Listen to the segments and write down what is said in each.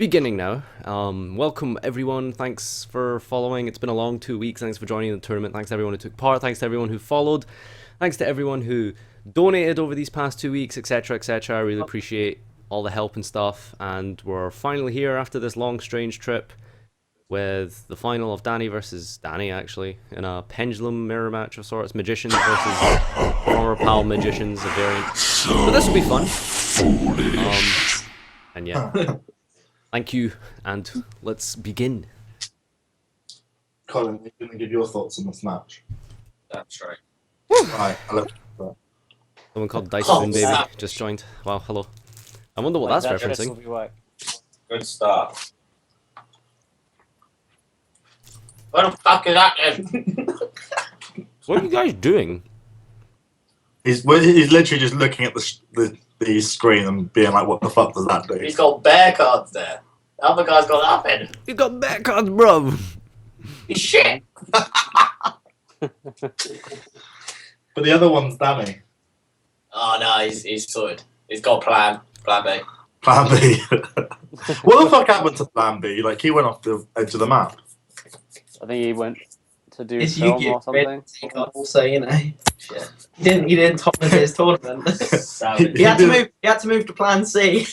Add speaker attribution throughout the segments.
Speaker 1: Beginning now. Welcome everyone. Thanks for following. It's been a long 2 weeks. Thanks for joining the tournament. Thanks to everyone who took part. Thanks to everyone who followed. Thanks to everyone who donated over these past 2 weeks, etc., etc. I really appreciate all the help and stuff. And we're finally here after this long, strange trip with the final of Danny versus Danny, actually, in a pendulum mirror match of sorts. Magicians versus former pal magicians, a variant. So this will be fun. And yeah. Thank you, and let's begin.
Speaker 2: Colin, you're going to give your thoughts on this match.
Speaker 3: That's right.
Speaker 2: Right, hello.
Speaker 1: Someone called Dice Spoon Baby just joined. Wow, hello. I wonder what that's referencing.
Speaker 3: Good start. What the fuck is that then?
Speaker 1: What are you guys doing?
Speaker 2: He's literally just looking at the screen and being like, what the fuck does that do?
Speaker 3: He's got bear cards there. The other guy's got nothing.
Speaker 1: You got back cards, bro.
Speaker 3: He's shit.
Speaker 2: But the other one's Danny.
Speaker 3: Oh no, he's sorted. He's got plan B.
Speaker 2: Plan B. What the fuck happened to Plan B? Like, he went off the edge of the map.
Speaker 4: I think he went to do
Speaker 5: It's
Speaker 4: film
Speaker 5: Yu-Gi-Oh!
Speaker 4: or something.
Speaker 5: Also, you know,
Speaker 3: Shit.
Speaker 5: he didn't top his tournament.
Speaker 3: Savage.
Speaker 5: he had to move to Plan C.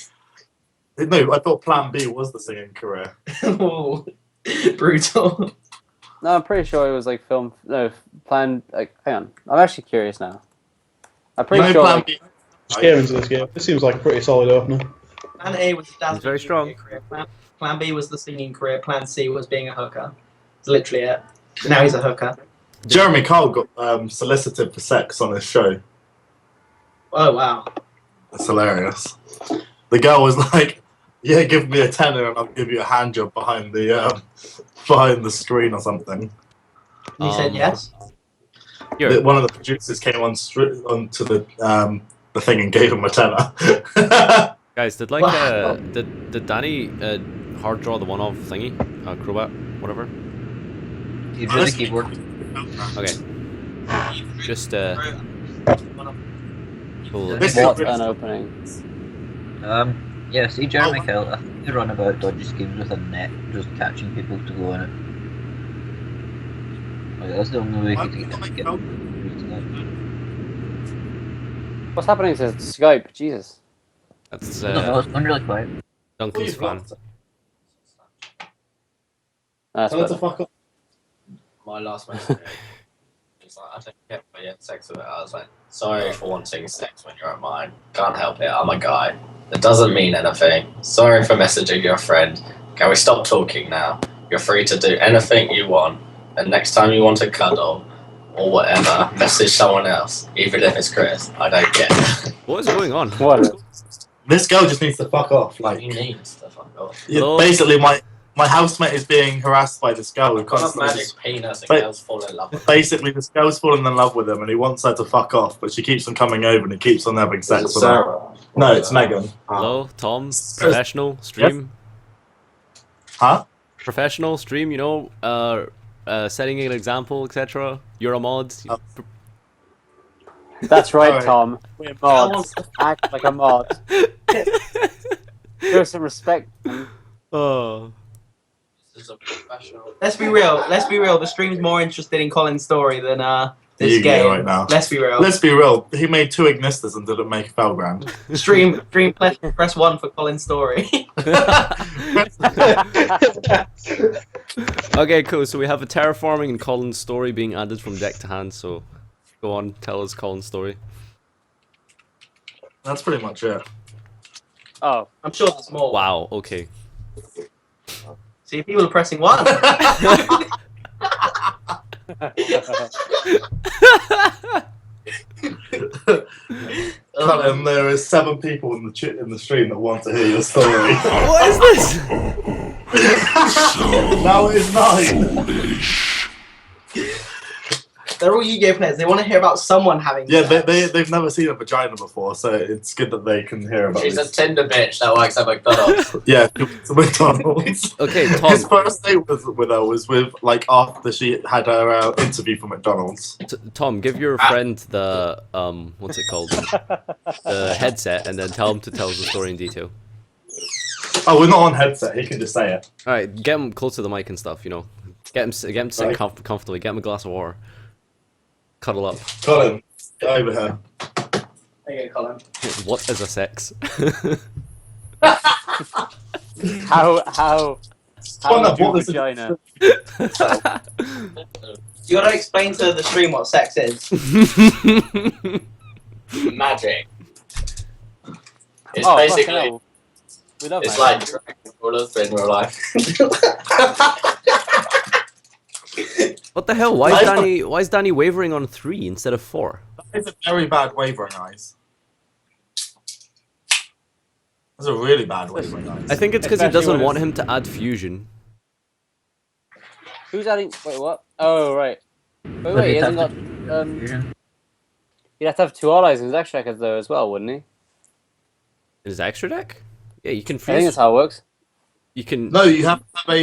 Speaker 2: No, I thought Plan B was the singing career.
Speaker 5: Oh, brutal.
Speaker 4: No, I'm pretty sure it was like film. No, plan. Like, hang on, I'm actually curious now. I'm pretty
Speaker 2: No,
Speaker 4: sure.
Speaker 2: Plan
Speaker 4: Like,
Speaker 2: B.
Speaker 6: Just get into this game. This seems like a pretty solid opener.
Speaker 5: Plan A was the dancing
Speaker 1: He's very strong.
Speaker 5: career. Plan B was the singing career. Plan C was being a hooker. It's literally it. Now he's a hooker.
Speaker 2: Jeremy Cole got solicited for sex on his show.
Speaker 5: Oh wow.
Speaker 2: It's hilarious. The girl was like, yeah, give me a tenner and I'll give you a hand job behind the screen or something.
Speaker 5: And he said yes.
Speaker 2: One of the producers came onto the thing and gave him a tenner.
Speaker 1: Guys, did
Speaker 5: Wow.
Speaker 1: did Danny hard draw the one-off thingy? Crowbat, whatever?
Speaker 7: You drew the keyboard.
Speaker 1: Okay. Just cool.
Speaker 2: This
Speaker 4: what
Speaker 2: is-
Speaker 4: an opening!
Speaker 7: Yeah, see Jeremy Kyle, I think they run about dodgy schemes with a net, just catching people to go in it. Like, that's the only way to get through to that.
Speaker 4: What's happening to Skype? Jesus.
Speaker 1: That's
Speaker 7: No, it's going really quiet.
Speaker 1: Donkey's fan.
Speaker 4: That's
Speaker 2: Tell her to
Speaker 4: better.
Speaker 2: fuck off.
Speaker 3: My last message. He's like, I don't get why you had sex with it. I was like, sorry for wanting sex when you're at mine. Can't help it. I'm a guy. It doesn't mean anything. Sorry for messaging your friend. Can we stop talking now? You're free to do anything you want. And next time you want to cuddle or whatever, message someone else, even if it's Chris. I don't get it.
Speaker 1: What is going on?
Speaker 4: What?
Speaker 2: This girl just needs to fuck off. Like,
Speaker 3: You need to fuck off.
Speaker 2: yeah,
Speaker 1: Hello?
Speaker 2: basically, my housemate is being harassed by this girl who
Speaker 3: Got a
Speaker 2: constantly.
Speaker 3: magic penis and
Speaker 2: But-
Speaker 3: girls fall in love with it.
Speaker 2: Basically, this girl's fallen in love with him, and he wants her to fuck off, but she keeps on coming over and he keeps on having sex with her. No, it's Megan.
Speaker 1: Hello, Tom. Professional stream.
Speaker 2: Huh?
Speaker 1: Professional stream. You know, setting an example, etc. You're a mod.
Speaker 2: Oh.
Speaker 4: That's right,
Speaker 2: Alright.
Speaker 4: Tom. We're mods. Act like a mod. Show some respect.
Speaker 1: Oh.
Speaker 3: This is a professional.
Speaker 5: Let's be real. The stream's more interested in Colin's story than this
Speaker 2: Yu-Gi-Oh!
Speaker 5: game.
Speaker 2: Right now.
Speaker 5: Let's be real.
Speaker 2: Let's be real. He made 2 Ignistas and didn't make a Felgrand.
Speaker 5: Stream. Press 1 for Colin's story.
Speaker 1: Okay, cool. So we have a terraforming and Colin's story being added from deck to hand. So go on, tell us Colin's story.
Speaker 2: That's pretty much it.
Speaker 4: Oh,
Speaker 5: I'm sure there's more.
Speaker 1: Wow. Okay.
Speaker 5: See, people are pressing 1.
Speaker 2: Colin, there is 7 people in the stream that want to hear your story.
Speaker 1: What is this?
Speaker 2: Now it is 9.
Speaker 5: They're all Yu-Gi-Oh players. They want to hear about someone having
Speaker 2: Yeah,
Speaker 5: sex.
Speaker 2: they've never seen a vagina before, so it's good that they can hear about
Speaker 3: She's a
Speaker 2: this.
Speaker 3: Tinder bitch that works at McDonald's.
Speaker 2: Yeah, to McDonald's.
Speaker 1: Okay,
Speaker 2: His
Speaker 1: Tom.
Speaker 2: first date with her was with, like, after she had her interview for McDonald's.
Speaker 1: Tom, give your friend the what's it called? The headset, and then tell him to tell us the story in detail.
Speaker 2: Oh, we're not on headset. He can just say it.
Speaker 1: All right, get him close to the mic and stuff. You know, get him to sit comfortably. Get him a glass of water. Cuddle up.
Speaker 2: Colin, get over here.
Speaker 5: There you go, Colin.
Speaker 1: What is a sex?
Speaker 4: How
Speaker 2: Connor,
Speaker 4: do
Speaker 2: what is
Speaker 4: vagina?
Speaker 5: You gotta explain to the stream what sex is.
Speaker 3: Magic. It's
Speaker 4: Oh,
Speaker 3: basically,
Speaker 4: fucking hell. We love
Speaker 3: it's
Speaker 4: magic.
Speaker 3: like Dracopal in real life.
Speaker 1: What the hell? Why is Danny wavering on 3 instead of 4?
Speaker 2: It's a very bad wavering eyes. That's a really bad wavering eyes.
Speaker 1: I think it's because he
Speaker 4: Especially
Speaker 1: doesn't
Speaker 4: when
Speaker 1: want
Speaker 4: it's-
Speaker 1: him to add fusion.
Speaker 4: Who's adding? Wait, what? Oh, right. Wait, he hasn't got. He'd have to have 2 allies in his extra deck though as well, wouldn't he?
Speaker 1: His extra deck? Yeah, you can
Speaker 4: I think
Speaker 1: fuse.
Speaker 4: that's how it works.
Speaker 1: You can.
Speaker 2: No, you have to have a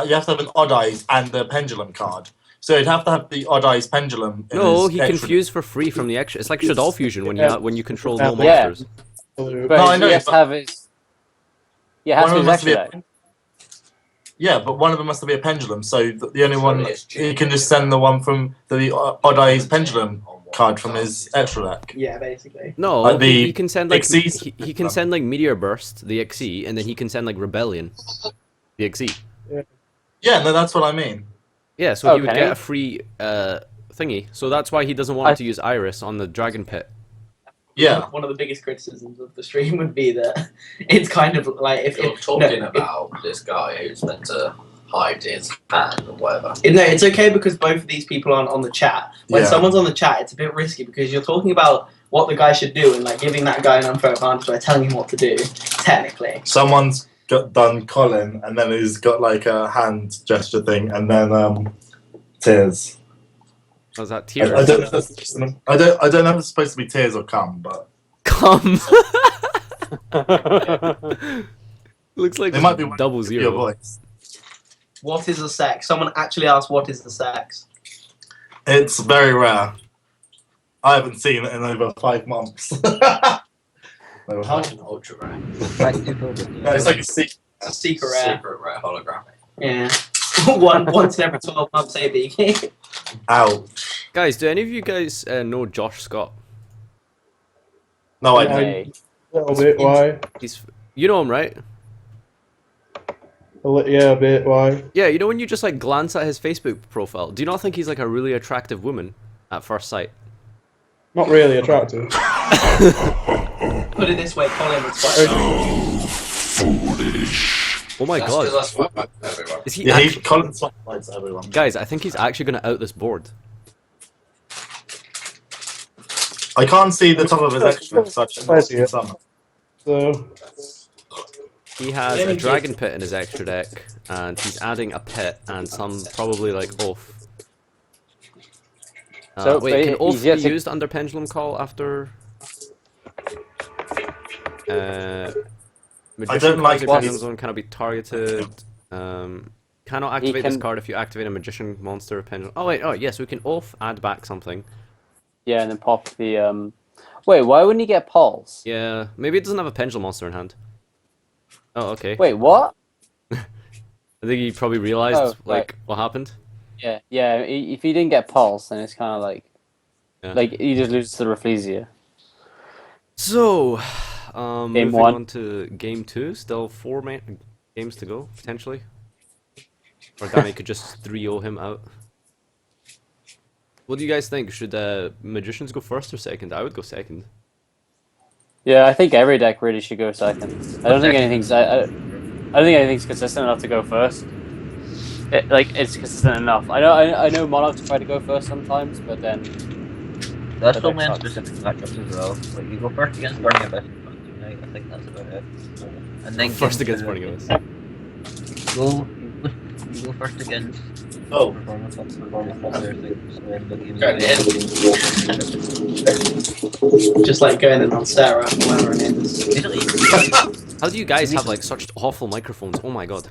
Speaker 2: you have to have an odd eyes and the pendulum card. So you'd have to have the odd eyes pendulum. In
Speaker 1: No,
Speaker 2: his
Speaker 1: he can
Speaker 2: extra-
Speaker 1: fuse for free from the extra. It's like Shadow fusion when you control no
Speaker 6: Yeah.
Speaker 1: monsters.
Speaker 4: But
Speaker 2: No, I know,
Speaker 4: he has to
Speaker 2: but-
Speaker 4: have his. Yeah, has
Speaker 2: One
Speaker 4: to
Speaker 2: of
Speaker 4: be his
Speaker 2: them must
Speaker 4: extra
Speaker 2: be a-
Speaker 4: deck.
Speaker 2: Yeah, but one of them must be a pendulum. So the only one
Speaker 3: Surely it's
Speaker 2: he can just send the one from the odd eyes pendulum card from his extra deck.
Speaker 5: Yeah, basically.
Speaker 1: No,
Speaker 2: Like the
Speaker 1: he can send like
Speaker 2: Xyz
Speaker 1: he can send like Meteor Burst, the XE, and then he can send like Rebellion, the XE.
Speaker 2: Yeah, no, that's what I mean.
Speaker 1: Yeah, so he would
Speaker 4: Okay.
Speaker 1: get a free thingy. So that's why he doesn't want to use Iris on the Dragon Pit.
Speaker 2: Yeah.
Speaker 5: One of the biggest criticisms of the stream would be that it's kind of like if
Speaker 3: You're talking about this guy who's meant to hide his hand or whatever.
Speaker 5: No, it's okay because both of these people aren't on the chat. When
Speaker 2: Yeah.
Speaker 5: someone's on the chat, it's a bit risky because you're talking about what the guy should do and like giving that guy an unfair advantage by telling him what to do. Technically,
Speaker 2: Someone's done Colin, and then he's got like a hand gesture thing, and then tears.
Speaker 1: Was that
Speaker 2: I
Speaker 1: tears?
Speaker 2: don't know if that's just I don't know if it's supposed to be tears or cum, but
Speaker 1: Come. Looks like
Speaker 2: it might be
Speaker 1: double
Speaker 2: your
Speaker 1: zero.
Speaker 2: voice.
Speaker 5: what is the sex? Someone actually asked what is the sex.
Speaker 2: It's very rare. I haven't seen it in over 5 months. No,
Speaker 3: How an ultra rare?
Speaker 2: no, it's like a secret.
Speaker 5: It's a secret rare.
Speaker 3: Secret rare holographic.
Speaker 5: Yeah. Once in every 12 months, maybe.
Speaker 2: Ouch.
Speaker 1: Guys, do any of you guys know Josh Scott?
Speaker 2: No, I
Speaker 6: Yeah.
Speaker 2: don't.
Speaker 4: Hey.
Speaker 6: A little bit, why?
Speaker 1: You know him, right?
Speaker 6: Yeah, a bit, why?
Speaker 1: Yeah, you know when you just like glance at his Facebook profile, do you not think he's like a really attractive woman at first sight?
Speaker 6: Not really attractive.
Speaker 5: Put it this way, Colin was quite
Speaker 1: Oh my
Speaker 3: That's
Speaker 1: god.
Speaker 3: because I swipe back to everyone.
Speaker 1: Is he
Speaker 2: Yeah,
Speaker 1: actually...
Speaker 2: Colin spotlights everyone.
Speaker 1: Guys, I think he's actually gonna out this board.
Speaker 2: I can't see the top of his extra, so I should not see some.
Speaker 6: So,
Speaker 1: He has
Speaker 5: Let
Speaker 1: a
Speaker 5: me
Speaker 1: dragon pit in his extra deck, and he's adding a pit and some probably like oath.
Speaker 4: So,
Speaker 1: Wait,
Speaker 4: but
Speaker 1: can oath
Speaker 4: he's
Speaker 1: be
Speaker 4: yet to-
Speaker 1: used under pendulum call after? Magician
Speaker 2: don't like
Speaker 1: cards in
Speaker 2: what-
Speaker 1: pendulum zone cannot be targeted. Cannot activate this
Speaker 4: can-
Speaker 1: card if you activate a magician monster pendulum. Oh wait, oh yes, we can oath add back something.
Speaker 4: Yeah, and then pop the Wait, why wouldn't he get Pulse?
Speaker 1: Yeah, maybe it doesn't have a pendulum monster in hand. Oh okay.
Speaker 4: Wait, what?
Speaker 1: I think he probably realized
Speaker 4: Oh,
Speaker 1: like what happened.
Speaker 4: Yeah, yeah. If he didn't get Pulse, then it's kind of like,
Speaker 1: Yeah.
Speaker 4: like he just loses to Rafflesia.
Speaker 1: So,
Speaker 4: Game
Speaker 1: moving
Speaker 4: one.
Speaker 1: on to game 2. Still 4 games to go potentially. Or Danny could just 3-0 him out. What do you guys think? Should magicians go first or second? I would go second.
Speaker 4: Yeah, I think every deck really should go second. I don't think anything's. I don't think anything's consistent enough to go first. It's consistent enough. I know Monarchs try to go first sometimes, but then
Speaker 7: That's
Speaker 4: But
Speaker 7: only in
Speaker 4: that
Speaker 7: specific matchups as well. Like you go first against Burning Abyss tonight, I think that's about it. And then
Speaker 1: First
Speaker 7: game
Speaker 1: against
Speaker 7: two,
Speaker 1: Burning Abyss.
Speaker 7: You go first against
Speaker 2: Oh.
Speaker 7: performance of other things.
Speaker 3: Go ahead.
Speaker 5: just like going in on Sarah or whatever it is.
Speaker 7: Basically,
Speaker 1: How do you guys have like such awful microphones? Oh my god.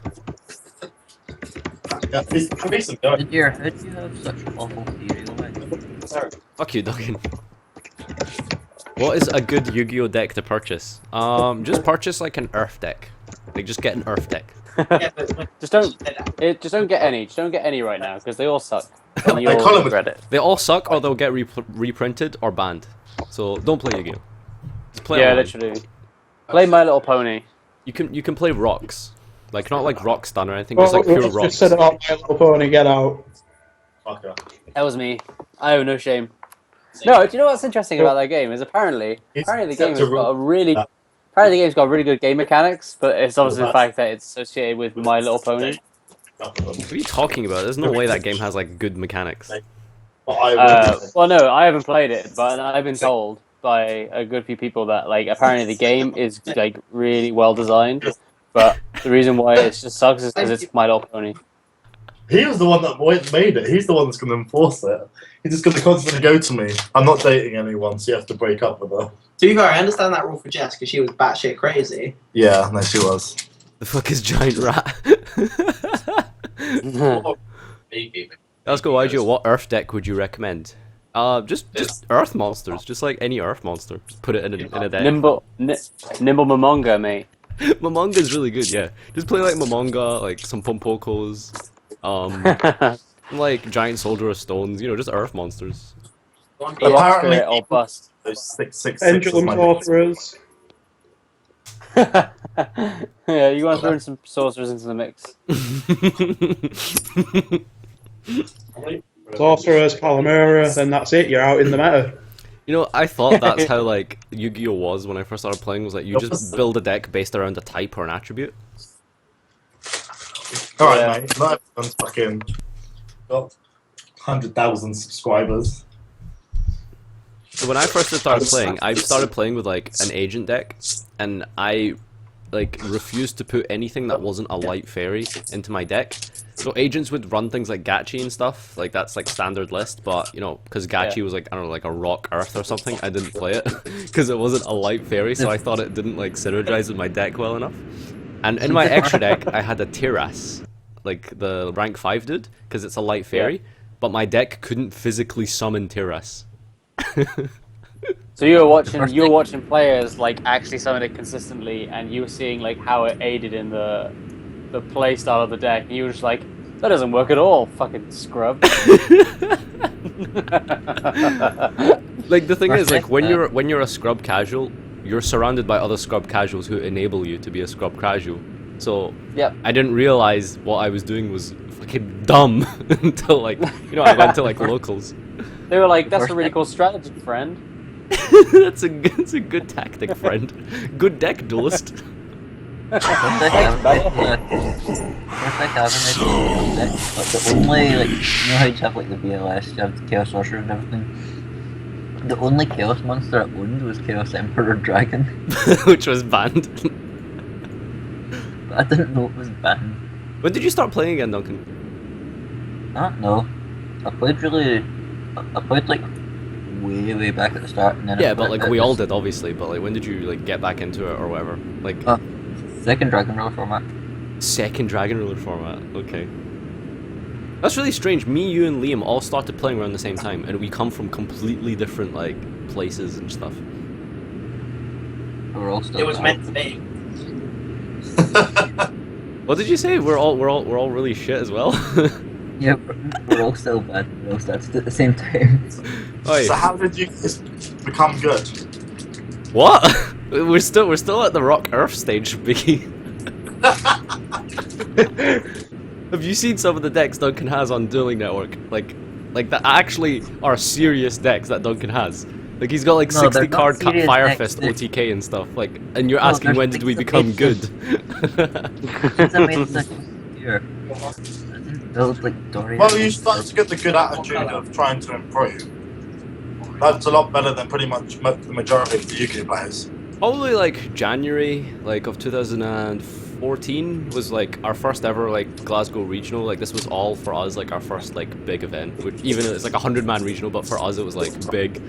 Speaker 2: Yeah, please go.
Speaker 7: how did you have such awful theory?
Speaker 1: Fuck you, Duggan. What is a good Yu-Gi-Oh deck to purchase? Just purchase like an Earth deck. Like, just get an Earth deck.
Speaker 5: Yeah, but when
Speaker 4: Just don't.
Speaker 5: she said that,
Speaker 4: Just don't get any. Just don't get any right now because they all suck.
Speaker 2: I
Speaker 4: And you'll
Speaker 2: call it-
Speaker 4: regret it.
Speaker 1: They all suck, or they'll get reprinted or banned. So don't play your game. Just play
Speaker 4: Yeah,
Speaker 1: online.
Speaker 4: literally. Play My Little Pony.
Speaker 1: You can play rocks, like not like rock stun or anything, just
Speaker 6: Well,
Speaker 1: like pure
Speaker 6: let's
Speaker 1: rocks.
Speaker 6: just set it up, My Little Pony, get out.
Speaker 2: Fucker.
Speaker 4: That was me. I have no shame. No, do you know what's interesting about that game? Is apparently the game has got a really apparently the game's got really good game mechanics, but it's obviously the fact that it's associated with My Little Pony.
Speaker 1: What are you talking about? There's no way that game has like good mechanics.
Speaker 4: Well, no, I haven't played it, but I've been told by a good few people that like apparently the game is like really well designed, but the reason why it just sucks is because it's My Little Pony.
Speaker 2: He was the one that made it. He's the one that's going to enforce it. He's just going to constantly go to me. I'm not dating anyone, so you have to break up with her.
Speaker 5: to be fair, I understand that rule for Jess because she was batshit crazy.
Speaker 2: Yeah, no, she was.
Speaker 1: The fuck is giant rat? Let's go, YGO. What Earth deck would you recommend? Just Earth monsters, just like any Earth monster. Just put it in a deck.
Speaker 4: Nimble Momonga, mate.
Speaker 1: Momonga's really good, yeah. Just play like Momonga, like some Pompokos, like giant soldier of stones. You know, just Earth monsters.
Speaker 4: The Rock Spirit or bust.
Speaker 2: Those 6/6
Speaker 6: Pendulum Sorcerers.
Speaker 4: Yeah, you want to throw in some sorcerers into the mix.
Speaker 6: Sorcerers, Calamera, then that's it, you're out in the meta.
Speaker 1: You know, I thought that's how like Yu-Gi-Oh was when I first started playing. Was like you just build a deck based around a type or an attribute.
Speaker 2: Alright,
Speaker 4: Yeah.
Speaker 2: mate. Not everyone's fucking got 100,000 subscribers.
Speaker 1: So when I first started playing, I started playing with like an agent deck, and I like refused to put anything that wasn't a light fairy into my deck. So agents would run things like Gachi and stuff, like that's like standard list, but you know, because Gachi was like, I don't know, like a rock earth or something, I didn't play it because it wasn't a light fairy, so I thought it didn't like synergize with my deck well enough. And in my extra deck, I had a Tiras, like the rank 5 dude, because it's a light fairy, but my deck couldn't physically summon Tiras.
Speaker 4: So you were watching players like actually summon it consistently, and you were seeing like how it aided in the play style of the deck, and you were just like, that doesn't work at all, fucking scrub.
Speaker 1: Like the thing is, like when you're a scrub casual, you're surrounded by other scrub casuals who enable you to be a scrub casual. So
Speaker 4: Yep.
Speaker 1: I didn't realize what I was doing was fucking dumb until like I went to like locals.
Speaker 4: They were like, that's a really cool strategy, friend.
Speaker 1: That's a good tactic, friend. Good deck, duelist.
Speaker 7: First I haven't but the only like you know how you have like the BLS, you have the Chaos Sorcerer and everything. The only Chaos monster I owned was Chaos Emperor Dragon.
Speaker 1: Which was banned.
Speaker 7: But I didn't know it was banned.
Speaker 1: When did you start playing again, Duncan?
Speaker 7: I don't know. I played like way back at the start, and then
Speaker 1: Yeah, but like we all did, obviously. But like, when did you like get back into it or whatever? Like
Speaker 7: second Dragon Roll format.
Speaker 1: second Dragon Ruler format. Okay. That's really strange. Me, you, and Liam all started playing around the same time, and we come from completely different like places and stuff.
Speaker 7: We're all still.
Speaker 5: It was meant to be.
Speaker 1: What did you say? We're all really shit as well.
Speaker 7: Yeah, we're all still bad. We all started at the same time.
Speaker 1: Oi.
Speaker 2: So how did you just become good?
Speaker 1: What? We're still at the Rock Earth stage, Vicky. Have you seen some of the decks Duncan has on Dueling Network? Like that actually are serious decks that Duncan has. Like he's got like
Speaker 7: No,
Speaker 1: 60
Speaker 7: they're not
Speaker 1: card
Speaker 7: serious
Speaker 1: Fire
Speaker 7: decks,
Speaker 1: Fist
Speaker 7: they're-
Speaker 1: OTK and stuff. Like, and you're
Speaker 7: No,
Speaker 1: asking
Speaker 7: they're
Speaker 1: when did we
Speaker 7: things
Speaker 1: become
Speaker 7: that
Speaker 1: good?
Speaker 7: Since I made such a here, I didn't build like Dorian.
Speaker 2: Well, you start to get the good attitude of trying to improve. That's a lot better than pretty much the majority of the UK players.
Speaker 1: Probably like January of 2014 was like our first ever like Glasgow regional. Like this was all for us like our first like big event. Which, even though it's like a 100-man regional, but for us it was like big.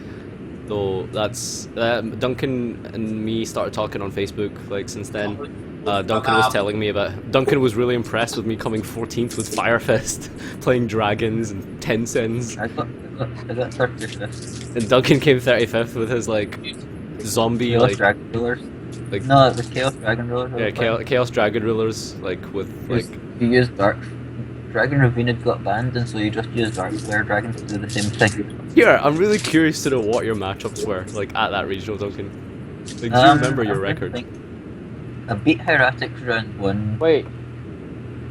Speaker 1: So that's Duncan and me started talking on Facebook like since then. Duncan was telling me Duncan was really impressed with me coming 14th with Fire Fist, playing dragons and Tencents.
Speaker 7: I got 35th.
Speaker 1: And Duncan came 35th with his like zombie
Speaker 7: Chaos
Speaker 1: like
Speaker 7: Dragon Rulers.
Speaker 1: Like
Speaker 7: No, it was Chaos Dragon Rulers. I
Speaker 1: yeah,
Speaker 7: was playing.
Speaker 1: Chaos Dragon Rulers, like with like.
Speaker 7: You used Dark. Dragon Ravine had got banned, and so you just used Dark Flare Dragon to do the same thing.
Speaker 1: Here, I'm really curious to know what your matchups were like at that regional, Duncan. Like, do you remember your record?
Speaker 7: I beat Hieratics round 1.
Speaker 4: Wait.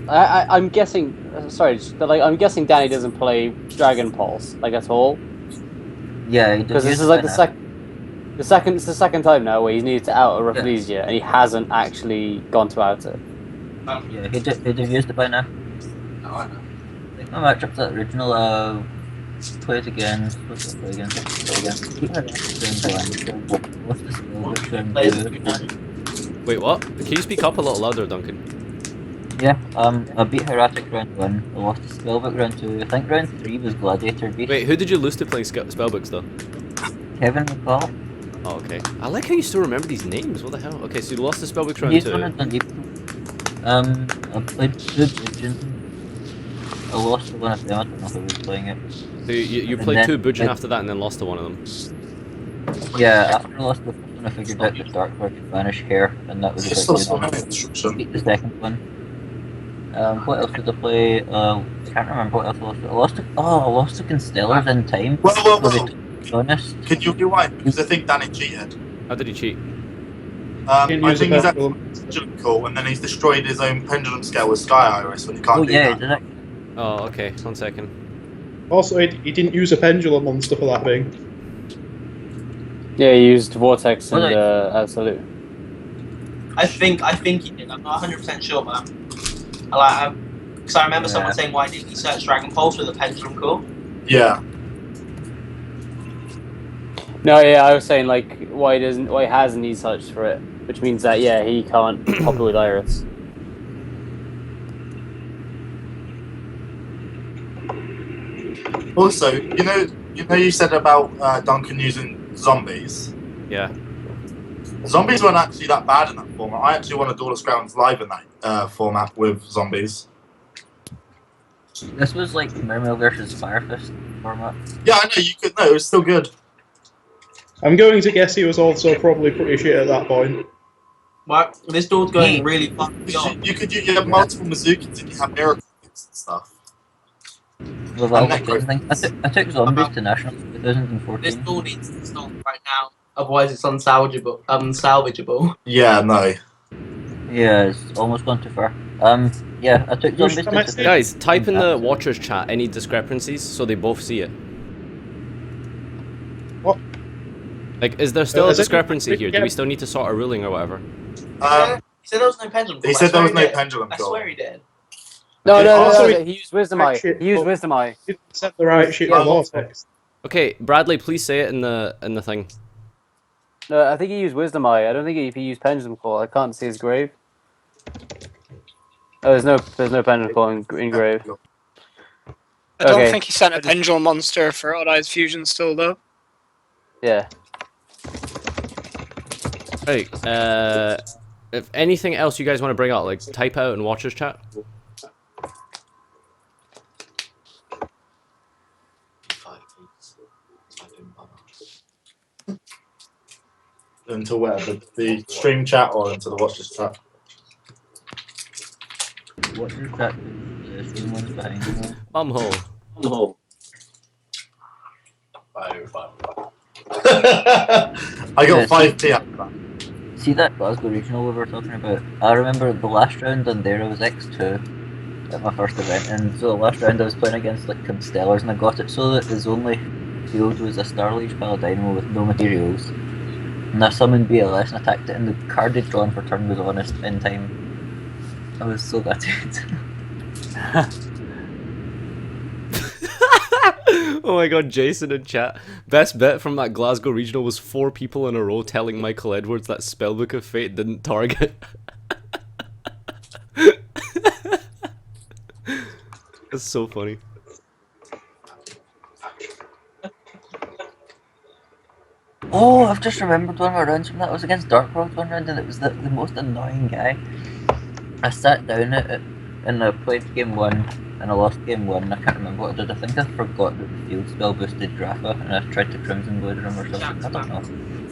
Speaker 4: I'm guessing. Sorry, but like I'm guessing Danny doesn't play Dragon Pulse like at all.
Speaker 7: Yeah, he did.
Speaker 4: Because this is like it's the second time now where he's needed to out a Rafflesia and he hasn't actually gone to out it.
Speaker 7: Yeah, he'd have used it by now.
Speaker 3: No, I know.
Speaker 7: I think my matchup's that original. Play it again. Let's play again. Keep Hieratics round 1. What's the skill? Which round 2?
Speaker 1: Wait, what? Can you speak up a little louder, Duncan?
Speaker 7: Yeah, I beat Hieratics round 1. I lost to Spellbook round 2. I think round 3 was Gladiator Beast.
Speaker 1: Wait, who did you lose to playing Spellbooks though?
Speaker 7: Kevin McCall.
Speaker 1: Oh, okay. I like how you still remember these names. What the hell? Okay, so you lost to Spellbooks round
Speaker 7: He's
Speaker 1: 2.
Speaker 7: one of the I played 2 Bujin. I lost to one of them. I don't know who was playing it.
Speaker 1: So you
Speaker 7: And
Speaker 1: played
Speaker 7: then
Speaker 1: 2 Bujin
Speaker 7: it-
Speaker 1: after that and then lost to one of them.
Speaker 7: Yeah, after I lost the first one, I figured out that Dark Lord could vanish hair, and that was
Speaker 2: It's
Speaker 7: about
Speaker 2: still
Speaker 7: good.
Speaker 2: so instruction.
Speaker 7: Beat the second one. What else did I play? Can't remember what else I lost to. I lost to Constellars in time.
Speaker 2: Well,
Speaker 7: So they took honest.
Speaker 2: Can you rewind? Because I think Danny cheated.
Speaker 1: How did he cheat?
Speaker 6: Didn't
Speaker 2: I
Speaker 6: use
Speaker 2: think
Speaker 6: the
Speaker 2: he's at
Speaker 6: pendulum.
Speaker 2: Pendulum Call, and then he's destroyed his own pendulum scale with Sky Iris when he can't
Speaker 7: Oh
Speaker 2: do
Speaker 7: yeah,
Speaker 2: that.
Speaker 7: did I?
Speaker 1: Oh, okay. 1 second.
Speaker 6: Also, he didn't use a pendulum monster for that thing.
Speaker 4: Yeah, he used Vortex and
Speaker 7: Well,
Speaker 4: Absolute.
Speaker 5: I think he did. I'm not 100% sure, but because I remember someone saying, why didn't he search Dragon Pulse with a pendulum core?
Speaker 2: Yeah.
Speaker 4: No, yeah, I was saying like why he hasn't he searched for it, which means that yeah he can't pop it with Iris.
Speaker 2: Also, you said about Duncan using zombies.
Speaker 1: Yeah.
Speaker 2: Zombies weren't actually that bad in that format. I actually won a Duelist Grounds live in that format with zombies.
Speaker 7: This was like Mermail versus Firefist format.
Speaker 2: Yeah, I know you could. No, it was still good.
Speaker 6: I'm going to guess he was also probably pretty shit at that point.
Speaker 5: Well, this duel's going really fucking on.
Speaker 2: You have multiple Mizukis and you have miracle hits and stuff.
Speaker 7: Well, that was the thing. I took zombies to Nationals in
Speaker 5: This
Speaker 7: 2014.
Speaker 5: duel needs to stop right now. Otherwise, it's unsalvageable.
Speaker 2: Yeah, no.
Speaker 7: Yeah, it's almost gone too far. Yeah, I took zombies to
Speaker 1: Guys, type in the Watchers chat any discrepancies so they both see it.
Speaker 6: What?
Speaker 1: Like, is there still a
Speaker 6: Is it-
Speaker 1: discrepancy here? Do we still need to sort a ruling or whatever?
Speaker 5: He said there was no pendulum core.
Speaker 2: He
Speaker 5: I
Speaker 2: said there
Speaker 5: swear
Speaker 2: was no
Speaker 5: did.
Speaker 2: pendulum
Speaker 5: I
Speaker 2: core.
Speaker 5: swear he did.
Speaker 4: No,
Speaker 6: Also,
Speaker 4: he used Wisdom Eye.
Speaker 6: shit,
Speaker 4: He used
Speaker 6: but-
Speaker 4: Wisdom Eye.
Speaker 6: He didn't set the right shit
Speaker 2: Yeah.
Speaker 6: for Vortex.
Speaker 1: Okay, Bradley, please say it in the thing.
Speaker 4: No, I think he used Wisdom Eye. I don't think he used Pendulum Claw. I can't see his grave. Oh, there's no Pendulum Claw in grave.
Speaker 8: I don't
Speaker 4: Okay.
Speaker 8: think he sent a pendulum monster for Odd Eyes Fusion still, though.
Speaker 4: Yeah.
Speaker 1: Hey, if anything else you guys want to bring up, like type out in Watchers chat.
Speaker 2: Into where? The stream chat or into the Watchers chat?
Speaker 7: What is that? The stream one's behind you.
Speaker 1: Bumhole.
Speaker 2: I got 5p after that.
Speaker 7: See that Glasgow regional we were talking about? I remember the last round on there I was X2 at my first event, and so the last round I was playing against like Constellars, and I got it so that his only field was a Starliege Paladino with no materials. And I summoned BLS and attacked it, and the card they'd drawn for turn was honest in time. I was so gutted.
Speaker 1: Oh my god, Jason in chat. Best bet from that Glasgow regional was 4 people in a row telling Michael Edwards that Spellbook of Fate didn't target. That's so funny.
Speaker 7: Oh, I've just remembered one of my rounds from that. I was against Dark World one round, and it was the most annoying guy. I sat down at it, and I played game 1, and I lost game 1, and I can't remember what I did. I think I forgot that the field spell boosted Drafa, and I tried to Crimson Blade him or something. I don't know.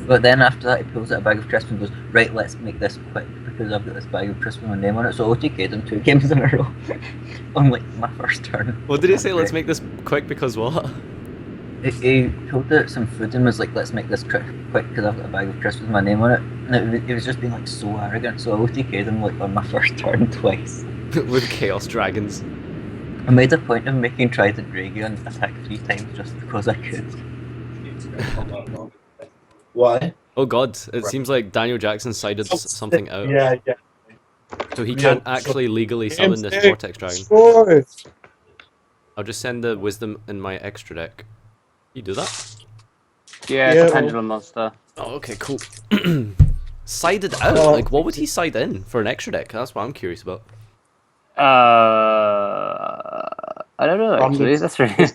Speaker 7: But then after that, he pulls out a bag of crisps and goes, right, let's make this quick because I've got this bag of crisps with my name on it. So OTK'd him 2 games in a row on like my first turn.
Speaker 1: What did he say? Let's make this quick because what?
Speaker 7: He pulled out some food and was like, let's make this quick because I've got a bag of crisps with my name on it. And it was just being like so arrogant. So I OTK'd him like on my first turn twice.
Speaker 1: With Chaos Dragons.
Speaker 7: I made a point of making Trident Dragon attack 3 times just because I could.
Speaker 2: Why?
Speaker 1: Oh god, it seems like Daniel Jackson sided something out.
Speaker 2: Yeah.
Speaker 1: So he
Speaker 2: Yeah,
Speaker 1: can't actually legally summon this
Speaker 6: Game
Speaker 1: Vortex Dragon.
Speaker 6: Destroy.
Speaker 1: I'll just send the Wisdom in my extra deck. You do that?
Speaker 4: Yeah, it's
Speaker 6: Yeah,
Speaker 4: a pendulum monster.
Speaker 1: Oh, okay, cool. Sided out?
Speaker 6: Oh.
Speaker 1: Like, what would he side in for an extra deck? That's what I'm curious about.
Speaker 4: I don't know actually. That's really.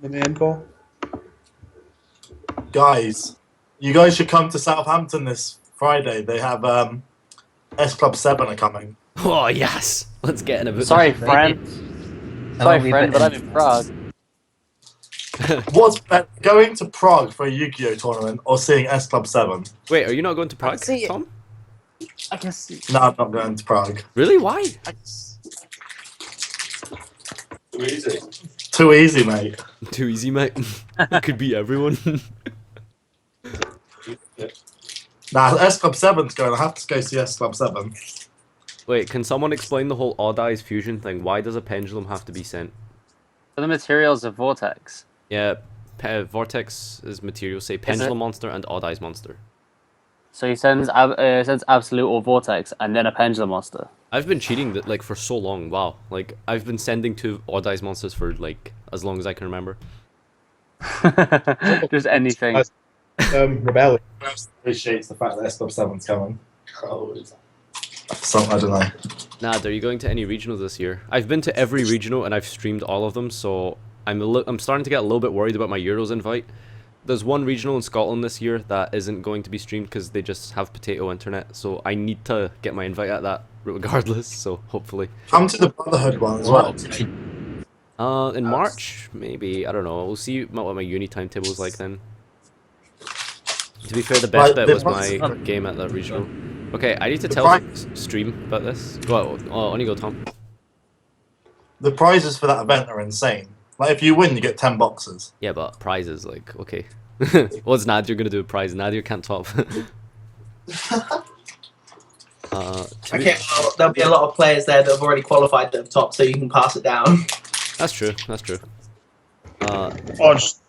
Speaker 6: The main call.
Speaker 2: Guys, you guys should come to Southampton this Friday. They have S Club 7 are coming.
Speaker 1: Oh, yes! Let's get in a bit.
Speaker 4: Sorry,
Speaker 7: Right.
Speaker 4: friend. Sorry, friend, but I'm in Prague.
Speaker 2: What's better, going to Prague for a Yu-Gi-Oh tournament or seeing S Club 7?
Speaker 1: Wait, are you not going to Prague,
Speaker 4: see it.
Speaker 1: Tom?
Speaker 4: I can see.
Speaker 2: No, I'm not going to Prague.
Speaker 1: Really? Why?
Speaker 3: Too easy.
Speaker 2: Too easy, mate.
Speaker 1: Too easy, mate. It could be everyone.
Speaker 2: Nah, S Club 7's going. I have to go see S Club 7.
Speaker 1: Wait, can someone explain the whole Odd Eyes fusion thing? Why does a pendulum have to be sent?
Speaker 4: For the materials of Vortex.
Speaker 1: Yeah, Vortex is material, say Pendulum Monster and Odd Eyes Monster.
Speaker 4: So he sends Absolute or Vortex and then a Pendulum monster.
Speaker 1: I've been cheating that like for so long. Wow, like I've been sending 2 Odd Eyes monsters for like as long as I can remember.
Speaker 4: Just anything.
Speaker 6: Rebellion.
Speaker 2: Appreciates the fact that S Club 7's coming.
Speaker 3: Oh,
Speaker 2: Some, I don't know.
Speaker 1: Nad, are you going to any regionals this year? I've been to every regional and I've streamed all of them, so I'm starting to get a little bit worried about my Euros invite. There's one regional in Scotland this year that isn't going to be streamed because they just have potato internet, so I need to get my invite at that regardless, so hopefully.
Speaker 2: Come to the Brotherhood one as well.
Speaker 1: In March, maybe, I don't know, we'll see what my uni timetable is like then. To be fair, the best bit was my game at that regional. Okay, I need to tell stream about this. Go out, on you go, Tom.
Speaker 2: The prizes for that event are insane. Like, if you win, you get 10 boxes.
Speaker 1: Yeah, but prizes, like, okay. What's Nadir gonna do with prize? Nadir can't top.
Speaker 5: Okay, well, there'll be a lot of players there that have already qualified at the top, so you can pass it down.
Speaker 1: That's true, that's true.
Speaker 6: Just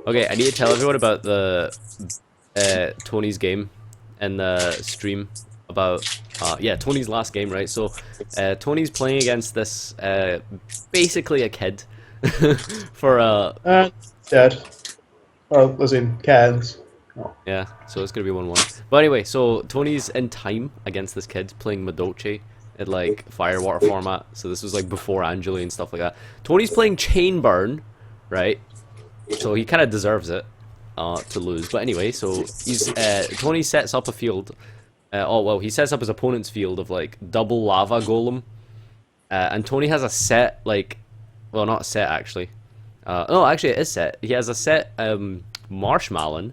Speaker 1: Okay, I need to tell everyone about the Tony's game and the stream about Tony's last game, right? So Tony's playing against this basically a kid for
Speaker 6: dead. Well, as in cans.
Speaker 1: yeah, so it's gonna be 1-1. But anyway, so Tony's in time against this kid playing Madolche at like Firewater format. So this was like before Angeli and stuff like that. Tony's playing Chainburn, right? So he kind of deserves it to lose. But anyway, so he's Tony sets up a field. He sets up his opponent's field of like double lava golem, and Tony has a set like, well, not a set actually. No, actually it is set. He has a set marshmallow,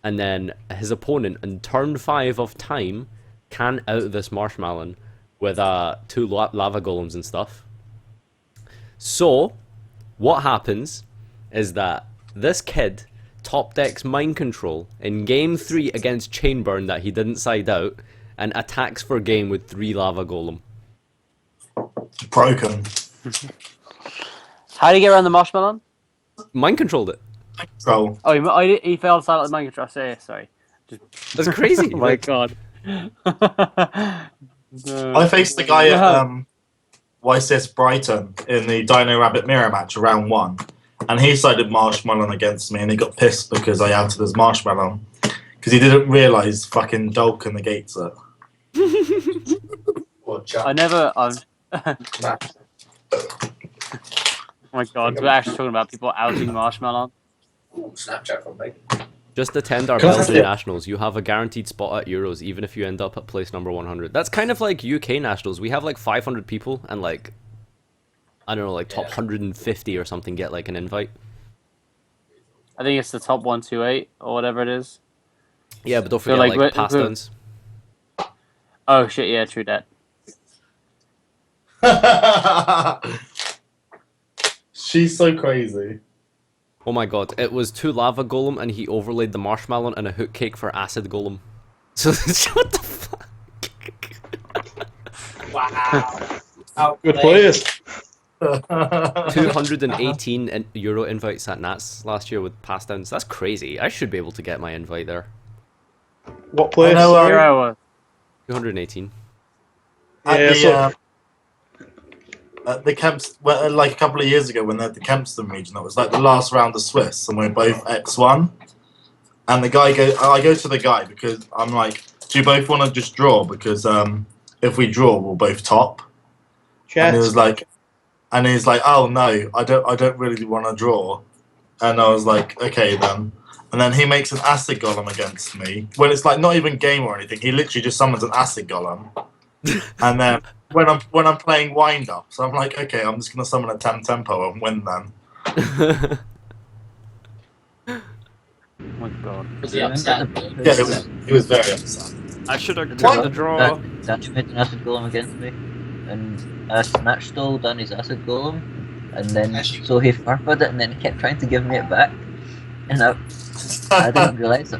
Speaker 1: and then his opponent in turn 5 of time can out this marshmallow with 2 lava golems and stuff. So what happens is that this kid top decks Mind Control in game 3 against Chainburn that he didn't side out, and attacks for game with 3 lava golem.
Speaker 2: Broken.
Speaker 4: How do you get around the marshmallow?
Speaker 1: Mind controlled it.
Speaker 2: Control.
Speaker 4: Oh, he failed silent mind control. Sorry.
Speaker 1: That's crazy.
Speaker 4: Oh my
Speaker 1: Like,
Speaker 4: god.
Speaker 2: I faced the guy at YCS Brighton in the Dino Rabbit Mirror match round 1, and he sided Marshmallow against me, and he got pissed because I outed his Marshmallow because he didn't realise fucking Dolk negates it.
Speaker 4: I never. Oh my god, we're actually talking about people outing Marshmallow.
Speaker 3: Snapchat from me.
Speaker 1: just attend our Belgian nationals. You have a guaranteed spot at Euros, even if you end up at place number 100. That's kind of like UK nationals. We have like 500 people, and like, I don't know, like top 150 or something get like an invite.
Speaker 4: I think it's the top 128 or whatever it is.
Speaker 1: Yeah, but don't
Speaker 4: So,
Speaker 1: forget
Speaker 4: like,
Speaker 1: like pass downs.
Speaker 4: Oh shit! Yeah, true that.
Speaker 2: She's so crazy.
Speaker 1: Oh my god, it was 2 lava golem and he overlaid the marshmallow and a hook cake for acid golem. So what the fuck?
Speaker 5: Wow.
Speaker 6: Good players.
Speaker 1: 218 euro invites at Nats last year with pass downs. That's crazy. I should be able to get my invite there.
Speaker 6: What place?
Speaker 2: I know,
Speaker 6: sorry?
Speaker 4: Here I was.
Speaker 1: 218.
Speaker 2: At the camps, well, like a couple of years ago when they had the Kempston region, it was like the last round of Swiss, and we're both X1. And the guy I go to the guy because I'm like, do you both want to just draw? Because if we draw, we'll both top.
Speaker 6: Chat.
Speaker 2: And he was like, oh no, I don't really want to draw. And I was like, okay then. And then he makes an acid golem against me when it's like not even game or anything. He literally just summons an acid golem. And then when I'm playing wind up, so I'm like, okay, I'm just gonna summon a 10 tempo and win then.
Speaker 4: Oh my god.
Speaker 3: Was he upset?
Speaker 2: Yeah, he was very upset.
Speaker 1: I should have
Speaker 2: What?
Speaker 1: took the draw.
Speaker 7: Danny made an acid golem against me, and I snatch stole Danny's acid golem, and then so he farfed it, and then he kept trying to give me it back, and I didn't realize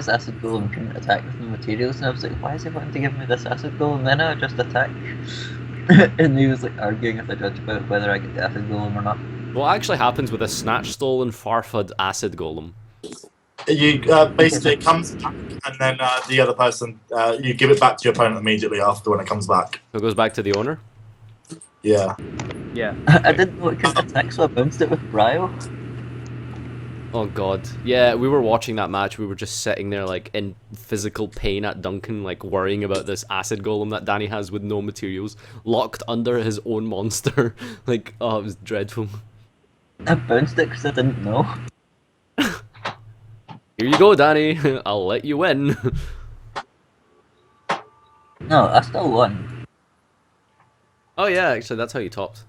Speaker 7: acid golem couldn't attack with no materials, and I was like, why is he wanting to give me this acid golem? Then I would just attack, and he was like arguing with the judge about whether I get the acid golem or not.
Speaker 1: What actually happens with a snatch stolen farfud acid golem?
Speaker 2: You basically it comes back, and then the other person you give it back to your opponent immediately after when it comes back.
Speaker 1: So it goes back to the owner?
Speaker 2: Yeah.
Speaker 4: Yeah.
Speaker 7: I didn't know it could attack, so I bounced it with Brio.
Speaker 1: Oh god. Yeah, we were watching that match, we were just sitting there like in physical pain at Duncan, like worrying about this acid golem that Danny has with no materials, locked under his own monster. Like, oh, it was dreadful.
Speaker 7: I bounced it because I didn't know.
Speaker 1: Here you go, Danny. I'll let you win.
Speaker 7: No, I still won.
Speaker 1: Oh yeah, actually, that's how you topped.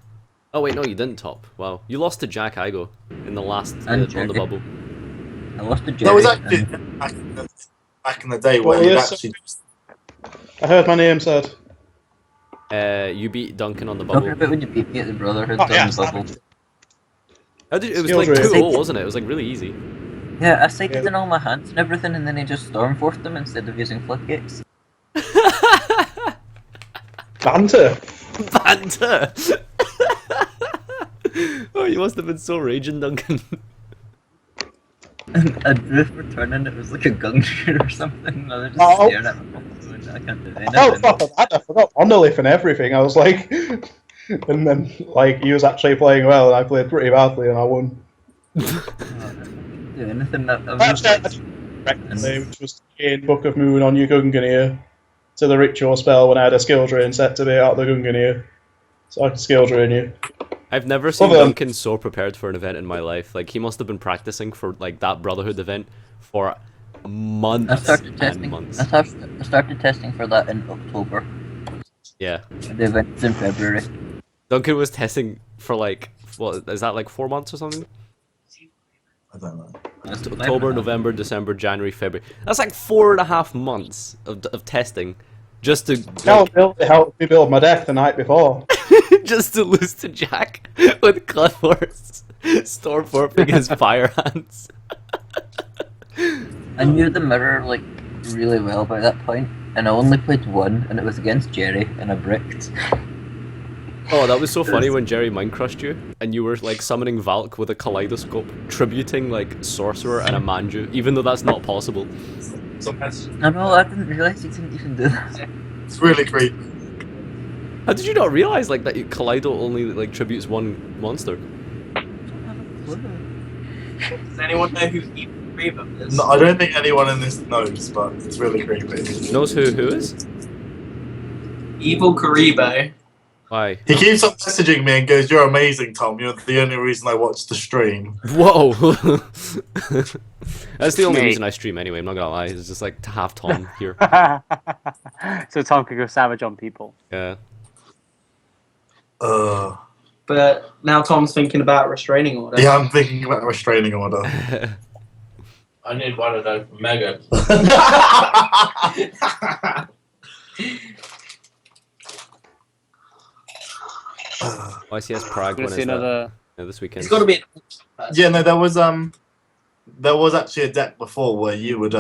Speaker 1: Oh wait, no, you didn't top. Wow, you lost to Jack Igo in the last
Speaker 7: And
Speaker 1: on the
Speaker 7: Jerry.
Speaker 1: bubble.
Speaker 7: I lost to Jerry.
Speaker 2: That was actually back in the day where you'd
Speaker 6: yes.
Speaker 2: actually.
Speaker 6: I heard my name said.
Speaker 1: You beat Duncan on the
Speaker 7: Talking
Speaker 1: bubble.
Speaker 7: about when you beat me at the Brotherhood
Speaker 6: Oh,
Speaker 7: on
Speaker 6: yeah,
Speaker 7: the bubble.
Speaker 1: It was
Speaker 6: Skills
Speaker 1: like
Speaker 6: rating.
Speaker 1: 2-0, wasn't it? It was like really easy.
Speaker 7: Yeah, I psyched in all my hands and everything, and then he just stormforced them instead of using floodgates.
Speaker 6: Banter.
Speaker 1: Banter! Oh, you must have been so raging, Duncan.
Speaker 7: And I drew for turning, it was like a gun shoot or something. And I was just
Speaker 6: Oh.
Speaker 7: staring at my phone going, I can't do anything.
Speaker 6: Oh, fuck that. I forgot Monolith and everything. I was like... and then, like, he was actually playing well, and I played pretty badly, and I won.
Speaker 7: I couldn't do anything. I was
Speaker 6: Actually,
Speaker 7: just
Speaker 6: I did the name, which was in Book of Moon on your Gunganir to the ritual spell when I had a skill drain set to be out the Gunganir. So I could skill drain you.
Speaker 1: I've never seen
Speaker 6: Well,
Speaker 1: Duncan so prepared for an event in my life. Like, he must have been practicing for, like, that Brotherhood event for months
Speaker 7: I started
Speaker 1: and
Speaker 7: testing.
Speaker 1: months.
Speaker 7: I started testing for that in October.
Speaker 1: Yeah.
Speaker 7: The event's in February.
Speaker 1: Duncan was testing for, like, what, is that, like, 4 months or something?
Speaker 2: I don't know.
Speaker 1: October, November, December, January, February. That's like 4.5 months of testing just to
Speaker 6: Help me build my deck the night before.
Speaker 1: just to lose to Jack with Clifford's Stormforping his fire hands.
Speaker 7: I knew the mirror like really well by that point, and I only played one, and it was against Jerry, and I bricked.
Speaker 1: Oh, that was so funny when Jerry mind crushed you, and you were like summoning Valk with a kaleidoscope, tributing like Sorcerer and a Manju, even though that's not possible.
Speaker 7: I know, I didn't realise you couldn't even do that.
Speaker 2: It's really creepy.
Speaker 1: How did you not realize like that Kaleido only like tributes one monster?
Speaker 7: I don't have a clue.
Speaker 5: Does anyone know who Evil Kariba is?
Speaker 2: No, I don't think anyone in this knows, but it's really creepy.
Speaker 1: Knows who is?
Speaker 5: Evil Kariba.
Speaker 1: Why?
Speaker 2: He keeps on messaging me and goes, "You're amazing, Tom. You're the only reason I watched the stream."
Speaker 1: Whoa! That's the only
Speaker 4: Mate.
Speaker 1: reason I stream anyway, I'm not gonna lie. It's just like to have Tom here.
Speaker 4: So Tom could go savage on people.
Speaker 1: Yeah.
Speaker 5: But now Tom's thinking about a restraining order.
Speaker 2: Yeah, I'm thinking about a restraining order.
Speaker 3: I need one of those from Megan.
Speaker 1: YCS Prague,
Speaker 4: Gonna
Speaker 1: when
Speaker 4: see
Speaker 1: is that?
Speaker 4: another.
Speaker 1: Yeah, this weekend.
Speaker 5: It's got to be.
Speaker 2: Yeah, no, there was actually a deck before where you would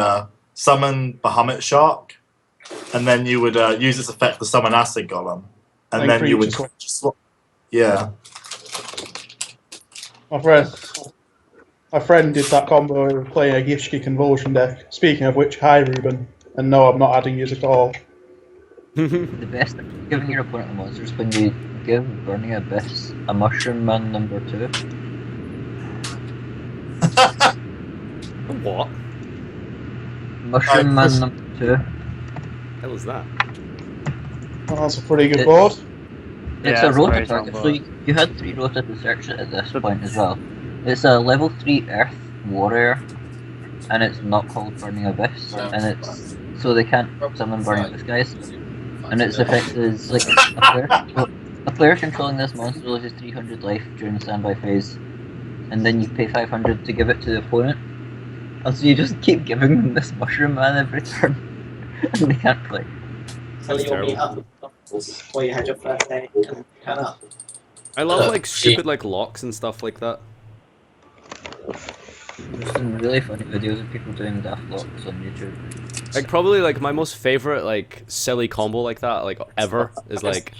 Speaker 2: summon Bahamut Shark, and then you would use this effect to summon Acid Golem, and then you would swap. Yeah.
Speaker 6: My friend did that combo playing a Gishki Convulsion deck. Speaking of which, hi Ruben. And no, I'm not adding you at all.
Speaker 7: The best thing is giving your opponent a monster is when you give Burning Abyss a Mushroom Man #2.
Speaker 1: What?
Speaker 7: Mushroom Man #2.
Speaker 1: Hell is that?
Speaker 6: Oh, that's a pretty good board.
Speaker 7: It's
Speaker 4: Yeah,
Speaker 7: a
Speaker 4: it's
Speaker 7: Rota
Speaker 4: very
Speaker 7: target,
Speaker 4: strong
Speaker 7: so
Speaker 4: board.
Speaker 7: you had 3 Rota to search it at this point as well. It's a level 3 Earth Warrior, and it's not called Burning Abyss, and it's so they can't summon Burning Abyss guys. And its effect is like a player controlling this monster loses 300 life during the standby phase, and then you pay 500 to give it to the opponent. And so you just keep giving them this Mushroom Man every turn, and they can't play.
Speaker 1: That's terrible.
Speaker 5: Before you had your first day and turn up.
Speaker 1: I love like stupid like locks and stuff like that.
Speaker 7: There's some really funny videos of people doing daft locks on YouTube.
Speaker 1: Like probably like my most favorite like silly combo like that like ever is like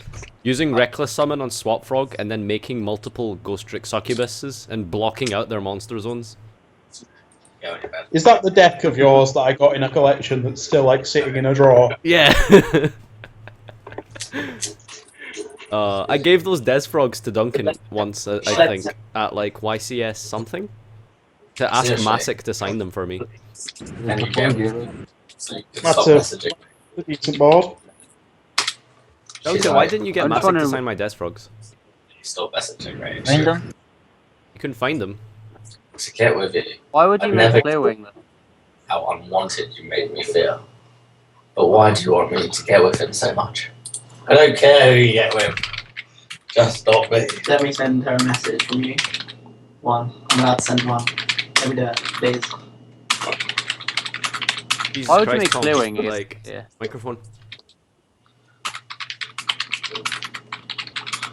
Speaker 1: using Reckless Summon on Swap Frog and then making multiple Ghost Trick Succubuses and blocking out their monster zones.
Speaker 6: Is that the deck of yours that I got in a collection that's still like sitting in a drawer?
Speaker 1: Yeah. I gave those Des Frogs to Duncan once, I think, at like YCS something, to ask Masick to sign them for me.
Speaker 3: And you get
Speaker 6: That's a decent board.
Speaker 1: Duncan, why didn't you get
Speaker 4: I'm just
Speaker 1: Masick to
Speaker 4: wondering-
Speaker 1: sign my Des Frogs?
Speaker 3: Stop messaging range.
Speaker 7: Find them?
Speaker 1: You couldn't find them.
Speaker 3: To get with you,
Speaker 4: Why would you
Speaker 3: I've
Speaker 4: make
Speaker 3: never-
Speaker 4: Clear Wing then?
Speaker 3: how unwanted you made me feel. But why do you want me to get with him so much? I don't care who you get with. Just stop me.
Speaker 5: Let me send her a message from you. One. I'm allowed to send one. Let me do it, please.
Speaker 1: Jesus
Speaker 4: Why would you
Speaker 1: Christ,
Speaker 4: make
Speaker 1: Tom,
Speaker 4: Clear Wing?
Speaker 1: like
Speaker 4: Yeah.
Speaker 1: microphone.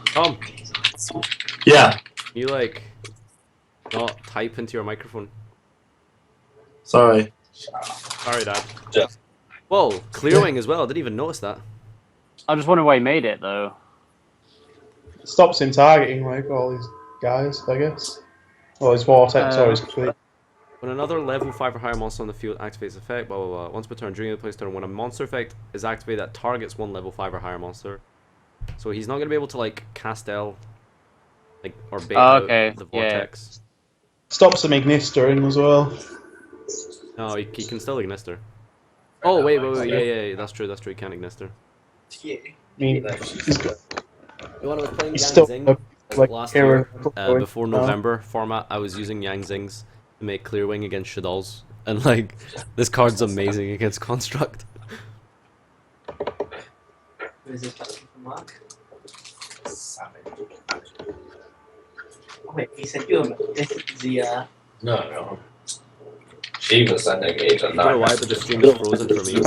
Speaker 1: Tom,
Speaker 2: Yeah.
Speaker 1: you like not type into your microphone.
Speaker 2: Sorry.
Speaker 1: Sorry, Dad.
Speaker 3: Just-
Speaker 1: Whoa, Clearwing as well. I didn't even notice that.
Speaker 4: I'm just wondering why he made it though.
Speaker 6: It stops him targeting like all these guys, I guess. Or his Vortex or his Complete.
Speaker 1: When another level 5 or higher monster on the field activates effect, blah blah blah. Once per turn during the place turn, when a monster effect is activated that targets one level 5 or higher monster. So he's not gonna be able to like castel, like or bait out
Speaker 4: Okay,
Speaker 1: the
Speaker 4: yeah.
Speaker 1: vortex.
Speaker 6: Stops him Ignistering as well.
Speaker 1: No, he can still ignister. Oh wait, yeah, that's true. He can ignister.
Speaker 5: Yeah.
Speaker 6: I mean, he's got,
Speaker 1: When I was playing
Speaker 6: he's
Speaker 1: Yang
Speaker 6: still
Speaker 1: Zing
Speaker 6: like
Speaker 1: last
Speaker 6: hero
Speaker 1: year, before November format, I was using Yang Zings to make Clearwing against Shaddolls, and like this card's amazing against Construct.
Speaker 5: Who is this person from work? Oh, wait, he said you were. This is the.
Speaker 3: No. She was sending me the
Speaker 1: I don't know why, but the stream is frozen for me.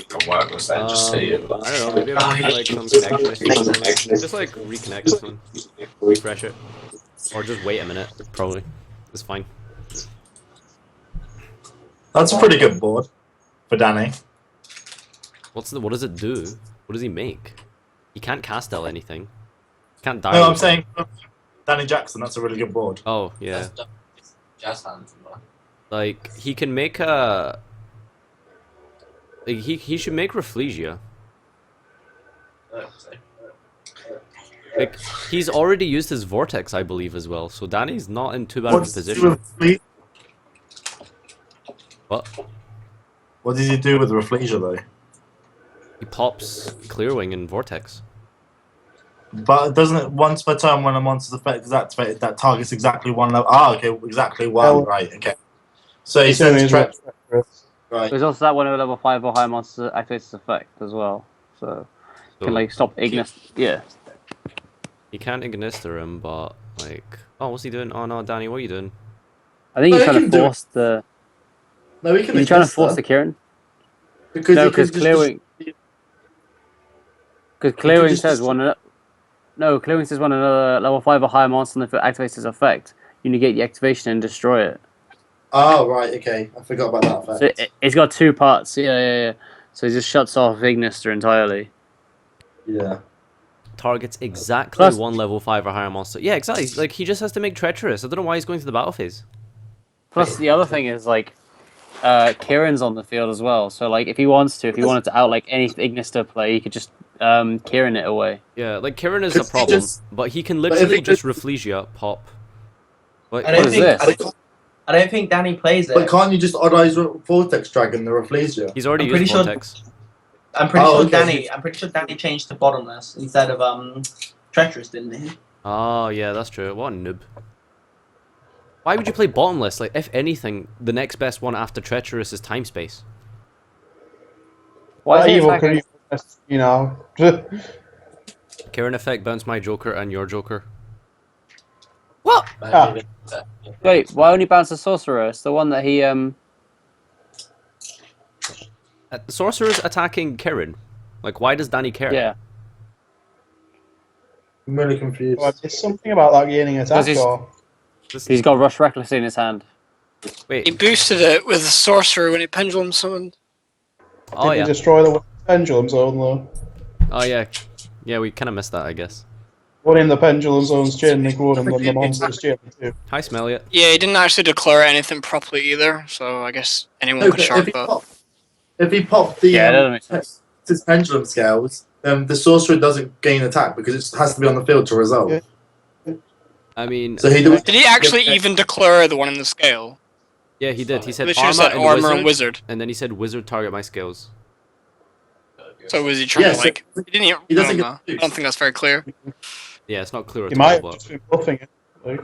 Speaker 3: From work was saying just see you.
Speaker 1: I don't know, maybe I'm having like some connection issues or something. Just like reconnect this one. Refresh it. Or just wait a minute, probably. It's fine.
Speaker 2: That's a pretty good board for Danny.
Speaker 1: What does it do? What does he make? He can't castel anything. Can't die.
Speaker 2: No, I'm saying Danny Jackson, that's a really good board.
Speaker 1: Oh, yeah.
Speaker 3: Just hands.
Speaker 1: Like, he can make a... Like, he should make Rafflesia. Like, he's already used his Vortex, I believe, as well. So Danny's not in too bad of a
Speaker 2: What's he do
Speaker 1: position.
Speaker 2: with Rafflesia?
Speaker 1: What?
Speaker 2: What does he do with Rafflesia though?
Speaker 1: He pops Clearwing and Vortex.
Speaker 2: But doesn't it once per turn when a monster's effect is activated that targets exactly one level? Ah, okay, exactly one.
Speaker 6: Oh.
Speaker 2: Right, okay. So he
Speaker 6: He's doing
Speaker 2: sends
Speaker 6: his
Speaker 2: Trent.
Speaker 6: Treacherous.
Speaker 2: Right.
Speaker 4: There's also that one of level 5 or higher monster activates its effect as well. So
Speaker 1: So,
Speaker 4: can like stop Ignis. Yeah.
Speaker 1: He can't Ignister him, but like, oh, what's he doing? Oh no, Danny, what are you doing?
Speaker 4: I think
Speaker 2: No,
Speaker 4: he's
Speaker 2: he
Speaker 4: trying
Speaker 2: can
Speaker 4: to
Speaker 2: do it.
Speaker 4: force the.
Speaker 2: No, he can.
Speaker 4: Is he trying to
Speaker 2: Ignister,
Speaker 4: force the Kieran?
Speaker 2: because
Speaker 4: No,
Speaker 2: he can
Speaker 4: because
Speaker 2: just.
Speaker 4: Clearwing
Speaker 2: just
Speaker 4: says
Speaker 2: destroy-
Speaker 4: Clearwing says when another level 5 or higher monster on the field activates its effect, you negate the activation and destroy it.
Speaker 2: Oh right, okay. I forgot about that
Speaker 4: So
Speaker 2: effect.
Speaker 4: it's got 2 parts. Yeah. So he just shuts off Ignister entirely.
Speaker 2: Yeah.
Speaker 1: Targets exactly
Speaker 4: Plus-
Speaker 1: one level 5 or higher monster. Yeah, exactly. Like, he just has to make Treacherous. I don't know why he's going to the battle phase.
Speaker 4: Plus, the other thing is like, Kieran's on the field as well. So like, if he wanted to out like any Ignister play, he could just Kieran it away.
Speaker 1: Yeah, like, Kieran is a
Speaker 2: Because he
Speaker 1: problem,
Speaker 2: just-
Speaker 1: but he can
Speaker 2: if
Speaker 1: literally
Speaker 2: he
Speaker 1: just
Speaker 2: could-
Speaker 1: Rafflesia, pop. Like,
Speaker 5: I
Speaker 4: What
Speaker 5: don't
Speaker 4: is
Speaker 5: think.
Speaker 4: this?
Speaker 5: I don't think Danny plays it.
Speaker 2: But can't you just odd eyes Vortex Dragon the Rafflesia?
Speaker 1: he's already
Speaker 5: I'm
Speaker 1: used
Speaker 5: pretty sure-
Speaker 1: Vortex.
Speaker 5: I'm pretty
Speaker 2: Oh,
Speaker 5: sure
Speaker 2: okay.
Speaker 5: I'm pretty sure Danny changed to bottomless instead of treacherous, didn't he?
Speaker 1: Oh, yeah, that's true. What a noob. Why would you play Bottomless? Like, if anything, the next best one after Treacherous is Time Space.
Speaker 4: Why is he
Speaker 6: evil
Speaker 4: attacking?
Speaker 6: creature, you know.
Speaker 1: Kieran effect, bounce my Joker and your Joker. What?
Speaker 6: Ah.
Speaker 4: Wait, why only bounce the Sorcerer? It's the one that he
Speaker 1: Sorcerer's attacking Kieran. Like, why does Danny care?
Speaker 4: yeah.
Speaker 2: I'm really confused.
Speaker 6: There's something about that gaining attack,
Speaker 4: he's-
Speaker 6: or
Speaker 4: He's got Rush Recklessly in his hand.
Speaker 8: He
Speaker 1: Wait.
Speaker 8: boosted it with the sorcerer when he pendulum summoned.
Speaker 1: Oh,
Speaker 6: did
Speaker 1: yeah.
Speaker 6: he destroy the pendulum zone though?
Speaker 1: Oh, yeah. Yeah, we kind of missed that, I guess.
Speaker 6: One in the pendulum zone's chain link, one in the monster's chain link too.
Speaker 1: Hi, Smelliot.
Speaker 8: Yeah, he didn't actually declare anything properly either, so I guess anyone
Speaker 2: No,
Speaker 8: could
Speaker 2: but
Speaker 8: sharp that.
Speaker 2: if he popped the
Speaker 4: Yeah, that doesn't make sense.
Speaker 2: his pendulum scales, the sorcerer doesn't gain attack because it has to be on the field to resolve.
Speaker 6: Yeah.
Speaker 1: I mean,
Speaker 2: So he
Speaker 8: Did he actually even declare the one in the scale?
Speaker 1: yeah, he did. He said
Speaker 8: They should have
Speaker 1: armor,
Speaker 8: said
Speaker 1: and,
Speaker 8: armor
Speaker 1: wizard,
Speaker 8: and wizard.
Speaker 1: and then he said wizard target my scales.
Speaker 8: So was he trying
Speaker 2: Yeah,
Speaker 8: to
Speaker 2: so
Speaker 8: like? He didn't.
Speaker 2: he doesn't
Speaker 8: I don't
Speaker 2: get
Speaker 8: know. I
Speaker 2: boost.
Speaker 8: don't think that's very clear.
Speaker 1: Yeah, it's not clear
Speaker 6: He
Speaker 1: at
Speaker 6: might
Speaker 1: all,
Speaker 6: have just
Speaker 1: but...
Speaker 6: been buffing it. Like,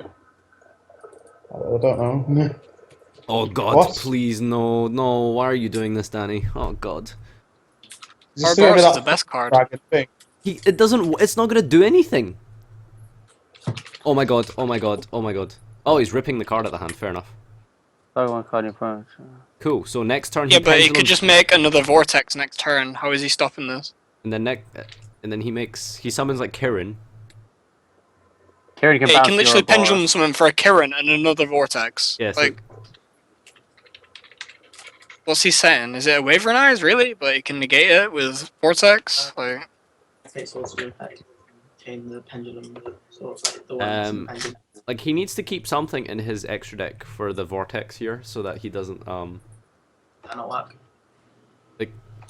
Speaker 6: I don't know.
Speaker 1: Oh, God,
Speaker 6: What?
Speaker 1: please, no, no. Why are you doing this, Danny? Oh, God.
Speaker 6: Is this gonna be
Speaker 8: Barbaros is
Speaker 6: that
Speaker 8: the best card.
Speaker 6: dragon thing?
Speaker 1: It doesn't... It's not going to do anything. Oh, my God. Oh, my God. Oh, my God. Oh, he's ripping the card out of the hand. Fair enough.
Speaker 4: Sorry, one card in front.
Speaker 1: Cool. So next turn,
Speaker 8: Yeah, but he
Speaker 1: pendulum-
Speaker 8: could just make another vortex next turn. How is he stopping this?
Speaker 1: And then he summons, like, Kieran.
Speaker 4: Kieran can
Speaker 8: Yeah, he
Speaker 4: bounce
Speaker 8: can
Speaker 4: the
Speaker 8: literally
Speaker 4: Ouroboros.
Speaker 8: pendulum summon for a Kirin and another vortex.
Speaker 1: Yeah, so-
Speaker 8: Like, what's he saying? Is it a Wavering Eyes, really? But he can negate it with vortex. Like,
Speaker 5: Take sorcery effect. Change the pendulum. Sort of like the one that's in pendulum.
Speaker 1: Like, he needs to keep something in his extra deck for the Vortex here, so that he doesn't,
Speaker 5: That not work.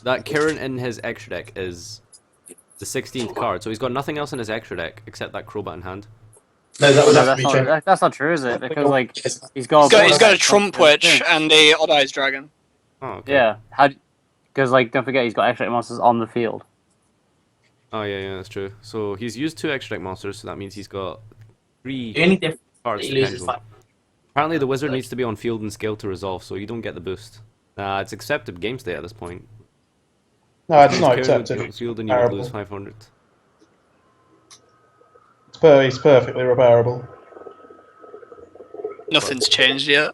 Speaker 1: that Kieran in his extra deck is the 16th card, so he's got nothing else in his extra deck except that Crobat in hand.
Speaker 2: No, that would
Speaker 4: No,
Speaker 2: have to be changed.
Speaker 4: that's not true, is it? Because like he's got
Speaker 8: he's got a
Speaker 4: vortex
Speaker 8: Trump
Speaker 4: on his
Speaker 8: Witch
Speaker 4: thing.
Speaker 8: and a Odd Eyes Dragon.
Speaker 1: Oh, okay.
Speaker 4: Yeah, because like don't forget he's got extra monsters on the field.
Speaker 1: Oh, yeah, that's true. So he's used 2 extra deck monsters, so that means he's got 3
Speaker 5: The only difference
Speaker 1: cards
Speaker 5: is
Speaker 1: to
Speaker 5: he loses
Speaker 1: pendulum.
Speaker 5: 5.
Speaker 1: Apparently the wizard needs to be on field and scale to resolve, so you don't get the boost. It's accepted game state at this point.
Speaker 6: No, it's
Speaker 1: Use
Speaker 6: not
Speaker 1: Kieran with
Speaker 6: accepted.
Speaker 1: field and you would
Speaker 6: Terrible.
Speaker 1: lose 500.
Speaker 6: It's perfectly repairable.
Speaker 8: Nothing's changed yet.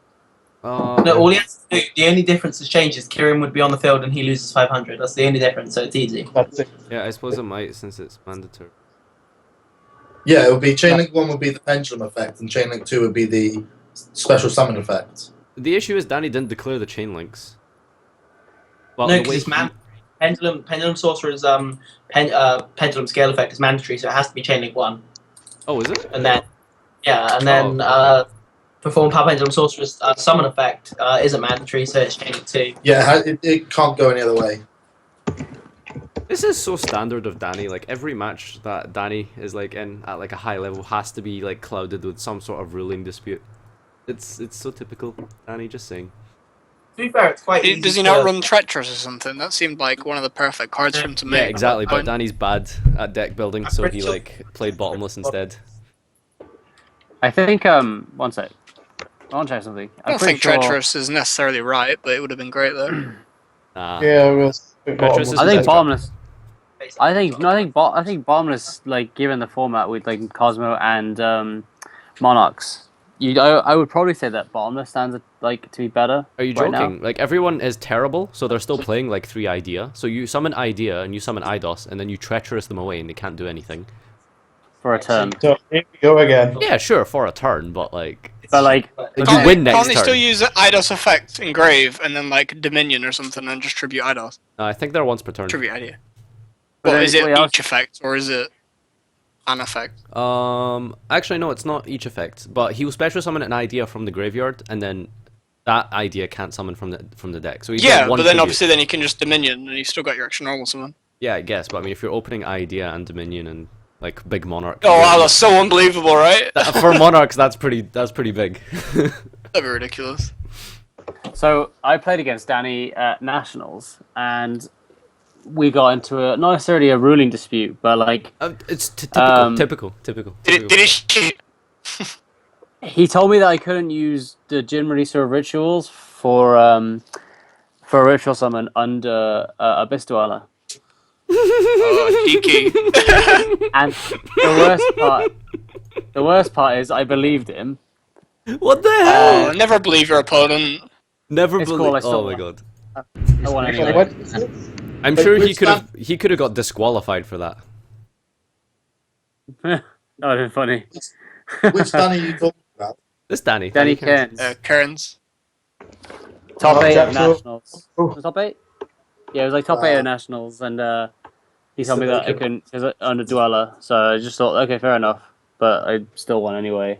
Speaker 5: No, all he has to do, the only difference has changed is Kieran would be on the field and he loses 500. That's the only difference, so it's easy.
Speaker 6: That's it.
Speaker 1: Yeah, I suppose it might, since it's mandatory.
Speaker 2: Yeah, it would be Chain Link 1 would be the pendulum effect, and Chain Link 2 would be the special summon effect.
Speaker 1: The issue is Danny didn't declare the chain links. Well,
Speaker 5: No,
Speaker 1: the
Speaker 5: because
Speaker 1: way
Speaker 5: it's pendulum sorcerer's pendulum scale effect is mandatory, so it has to be chain link 1.
Speaker 1: Oh, is it?
Speaker 5: And then perform power pendulum sorcerer's summon effect isn't mandatory, so it's chain link 2.
Speaker 2: Yeah, it can't go any other way.
Speaker 1: This is so standard of Danny. Like, every match that Danny is like in at like a high level has to be like clouded with some sort of ruling dispute. It's so typical. Danny, just saying.
Speaker 5: To be fair, it's quite easy.
Speaker 8: Does he not run Treacherous or something? That seemed like one of the perfect cards for him to make.
Speaker 1: Yeah, exactly. But
Speaker 8: Fine.
Speaker 1: Danny's bad at deck building,
Speaker 5: I'm
Speaker 1: so
Speaker 5: pretty
Speaker 1: he
Speaker 5: sure-
Speaker 1: like played bottomless instead.
Speaker 4: I think one sec. I want to check something.
Speaker 8: I don't think Treacherous is necessarily right, but it would have been great though.
Speaker 1: Nah.
Speaker 6: Yeah, it was.
Speaker 1: Petrus is
Speaker 4: I think
Speaker 1: Bottomless.
Speaker 4: bottomless.
Speaker 5: face.
Speaker 4: I think bottomless, like given the format with like Cosmo and Monarchs, I would probably say that bottomless stands like to be better.
Speaker 1: Are you
Speaker 4: right
Speaker 1: joking?
Speaker 4: now.
Speaker 1: Like everyone is terrible, so they're still playing like 3 idea. So you summon idea and you summon IDOS, and then you treacherous them away, and they can't do anything.
Speaker 4: For a turn.
Speaker 6: So here we go again.
Speaker 1: Yeah, sure, for a turn, but like
Speaker 4: But like,
Speaker 1: you
Speaker 8: Can't
Speaker 1: win
Speaker 8: they,
Speaker 1: next
Speaker 8: can't they
Speaker 1: turn.
Speaker 8: still use IDOS effect Engrave and then like Dominion or something and just tribute IDOS?
Speaker 1: I think they're once per turn.
Speaker 8: Tribute idea.
Speaker 4: But
Speaker 8: What
Speaker 4: then-
Speaker 8: is it?
Speaker 4: wait, I was-
Speaker 8: Each effect or is it an effect?
Speaker 1: Actually no, it's not each effect, but he will special summon an idea from the graveyard, and then that idea can't summon from the deck. So you
Speaker 8: Yeah,
Speaker 1: get one
Speaker 8: but then
Speaker 1: tribute.
Speaker 8: obviously then you can just Dominion and you've still got your extra normal summon.
Speaker 1: Yeah, I guess, but I mean, if you're opening idea and Dominion and like big Monarch.
Speaker 8: Oh wow, that's so unbelievable, right?
Speaker 1: For Monarchs, that's pretty big.
Speaker 8: That'd be ridiculous.
Speaker 4: so I played against Danny at Nationals, and we got into not necessarily a ruling dispute, but like
Speaker 1: It's typical,
Speaker 4: Um,
Speaker 1: typical.
Speaker 8: Did he cheat?
Speaker 4: he told me that I couldn't use the Gin Releaser of Rituals for a ritual summon under Abyss Dweller.
Speaker 8: Oh, cheeky.
Speaker 4: And the worst part is I believed him.
Speaker 1: What the hell?
Speaker 8: Oh, never believe your opponent.
Speaker 1: Never
Speaker 4: it's
Speaker 1: believe.
Speaker 4: cool, I still
Speaker 1: Oh my
Speaker 4: won.
Speaker 1: god.
Speaker 4: I won
Speaker 6: Wait,
Speaker 4: anyway.
Speaker 6: what is this?
Speaker 1: I'm
Speaker 2: Wait,
Speaker 1: sure he
Speaker 2: which
Speaker 1: could have got disqualified for that.
Speaker 4: That would have been funny.
Speaker 2: Which Danny are you talking about?
Speaker 1: This Danny.
Speaker 4: Danny
Speaker 1: Cairns.
Speaker 4: Cairns.
Speaker 8: Kearns.
Speaker 4: Top
Speaker 6: Oh,
Speaker 4: 8 of
Speaker 6: Jackson.
Speaker 4: Nationals.
Speaker 6: Oh.
Speaker 4: Was it top 8? Yeah, it was like top 8 of Nationals, and he told me that I couldn't because under Dweller, so I just thought, okay, fair enough. But I still won anyway.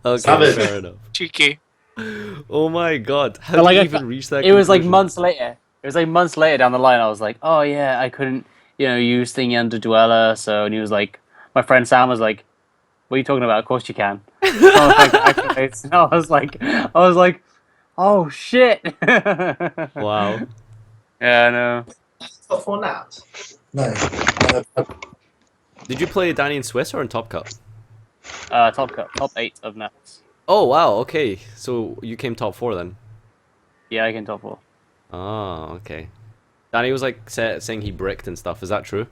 Speaker 1: Okay,
Speaker 2: Savage.
Speaker 1: fair enough.
Speaker 8: Cheeky.
Speaker 1: Oh my god. How
Speaker 4: But,
Speaker 1: did
Speaker 4: like,
Speaker 1: you
Speaker 4: I
Speaker 1: even reach that
Speaker 4: It was like
Speaker 1: conclusion?
Speaker 4: months later. It was like months later down the line. I was like, oh yeah, I couldn't, use thingy under Dweller. So, and he was like, my friend Sam was like, what are you talking about? Of course you can. And I was like, oh shit.
Speaker 1: Wow.
Speaker 4: Yeah, I know.
Speaker 5: Top 4 naps.
Speaker 2: No.
Speaker 1: Did you play Danny in Swiss or in Top Cup?
Speaker 4: Top 8 of Nats.
Speaker 1: Oh wow, okay. So you came top 4 then.
Speaker 4: Yeah, I can top 4.
Speaker 1: Oh, okay. Danny was like saying he bricked and stuff. Is that true?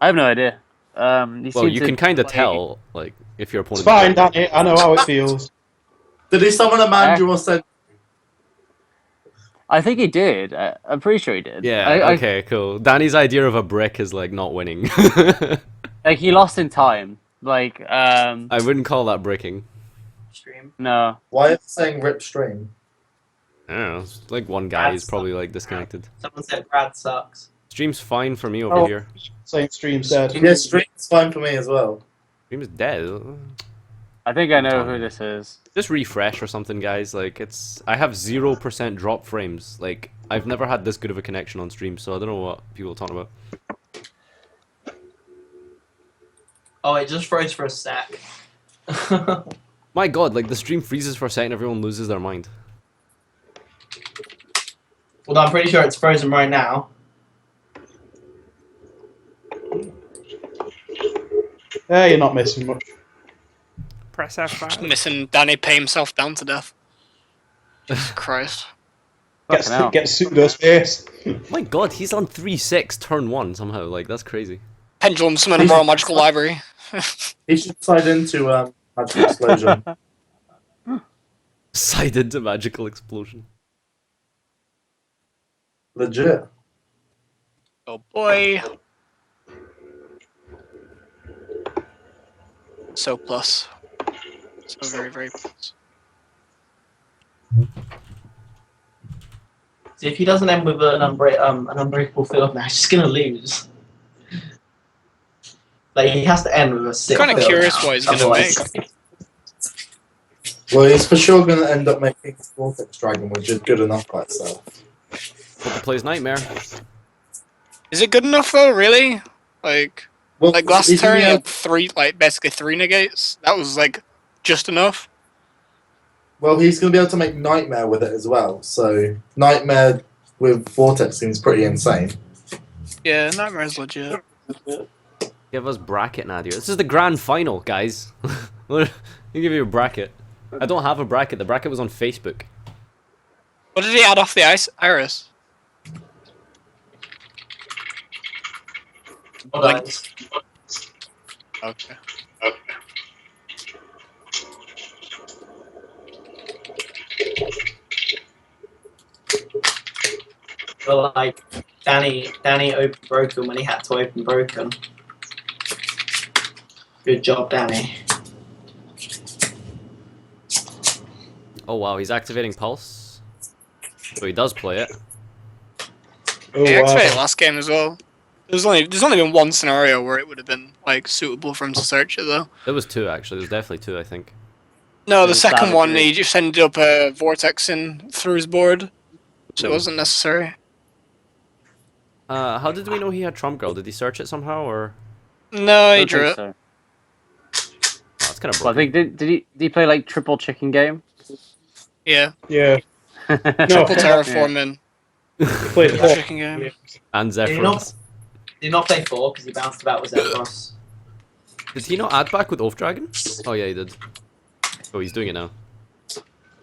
Speaker 4: I have no idea.
Speaker 1: Well, you can kind of tell, like, if your
Speaker 6: It's
Speaker 1: opponent.
Speaker 6: fine, Danny. I know how it feels.
Speaker 2: Did he summon a Mandrew or send?
Speaker 4: I think he did. I'm pretty sure he did.
Speaker 1: Yeah. Okay. Cool. Danny's idea of a brick is like not winning.
Speaker 4: Like he lost in time. Like
Speaker 1: I wouldn't call that bricking.
Speaker 5: Stream.
Speaker 4: no.
Speaker 2: Why is it saying rip stream?
Speaker 1: I don't know. It's like one guy is probably like disconnected.
Speaker 5: Someone said Brad sucks.
Speaker 1: Stream's fine for me over
Speaker 6: Oh.
Speaker 1: here.
Speaker 6: Same stream said.
Speaker 2: Yeah, stream's fine for me as well.
Speaker 1: Stream's dead.
Speaker 4: I think I know who this is.
Speaker 1: Just refresh or something, guys. Like I have 0% drop frames. Like I've never had this good of a connection on stream, so I don't know what people are talking about.
Speaker 5: Oh, it just froze for a sec.
Speaker 1: My god, like the stream freezes for a second, everyone loses their mind.
Speaker 5: Well, I'm pretty sure it's frozen right now.
Speaker 6: Yeah, you're not missing much.
Speaker 1: Press F5.
Speaker 8: Missing Danny pay himself down to death. Jesus Christ.
Speaker 4: Fucking hell.
Speaker 6: Get pseudo space.
Speaker 1: My god, he's on 3-6 turn 1 somehow. Like that's crazy.
Speaker 8: Pendulum summon a Royal Magical Library.
Speaker 2: He should side into Magic Explosion.
Speaker 1: Side into magical explosion.
Speaker 2: Legit.
Speaker 8: Oh boy. So plus. So very, very plus.
Speaker 5: See, if he doesn't end with an unbreakable field match, he's gonna lose. Like he has to end with a sick.
Speaker 8: Kinda
Speaker 5: field
Speaker 8: curious
Speaker 5: match,
Speaker 8: what he's gonna
Speaker 5: otherwise-
Speaker 2: Well, he's for sure going to end up making Vortex Dragon, which is good enough by itself.
Speaker 1: Hope he plays Nightmare.
Speaker 8: Is it good enough though, really? Like
Speaker 2: Well,
Speaker 8: last
Speaker 2: he's
Speaker 8: turn
Speaker 2: gonna
Speaker 8: he
Speaker 2: be
Speaker 8: had basically three negates. That was like just enough.
Speaker 2: he's going to be able to make Nightmare with it as well. So Nightmare with Vortex seems pretty insane.
Speaker 8: Yeah, Nightmare's legit.
Speaker 1: Give us bracket, Nadia. This is the grand final, guys. Let me give you a bracket. I don't have a bracket. The bracket was on Facebook.
Speaker 8: What did he add off the iris? Blink. Okay.
Speaker 5: Well, like Danny opened broken when he had to open broken. Good job, Danny.
Speaker 1: Oh wow, he's activating Pulse. So he does play it.
Speaker 6: Oh,
Speaker 8: He activated
Speaker 6: wow.
Speaker 8: last game as well. There's only been one scenario where it would have been like suitable for him to search it though.
Speaker 1: There was two actually. There was definitely two, I think.
Speaker 8: No, the
Speaker 4: There's
Speaker 8: second one
Speaker 4: savagery.
Speaker 8: he just ended up vortexing through his board, so it wasn't necessary.
Speaker 1: How did we know he had Trump Girl? Did he search it somehow, or?
Speaker 8: No,
Speaker 4: I
Speaker 8: he
Speaker 4: don't
Speaker 8: drew
Speaker 4: think
Speaker 8: it.
Speaker 4: so.
Speaker 1: Oh, it's kind of
Speaker 4: Well, I
Speaker 1: broken.
Speaker 4: think did he play like triple chicken game?
Speaker 8: Yeah,
Speaker 6: Yeah.
Speaker 8: triple
Speaker 6: No,
Speaker 8: terraforming,
Speaker 6: he played
Speaker 8: triple
Speaker 6: four.
Speaker 8: chicken game.
Speaker 1: And
Speaker 5: Did he not?
Speaker 1: Zephyros.
Speaker 5: Did he not play 4 because he bounced about with Zephyros?
Speaker 1: Did he not add back with Oath Dragon? Oh yeah, he did. Oh, he's doing it now.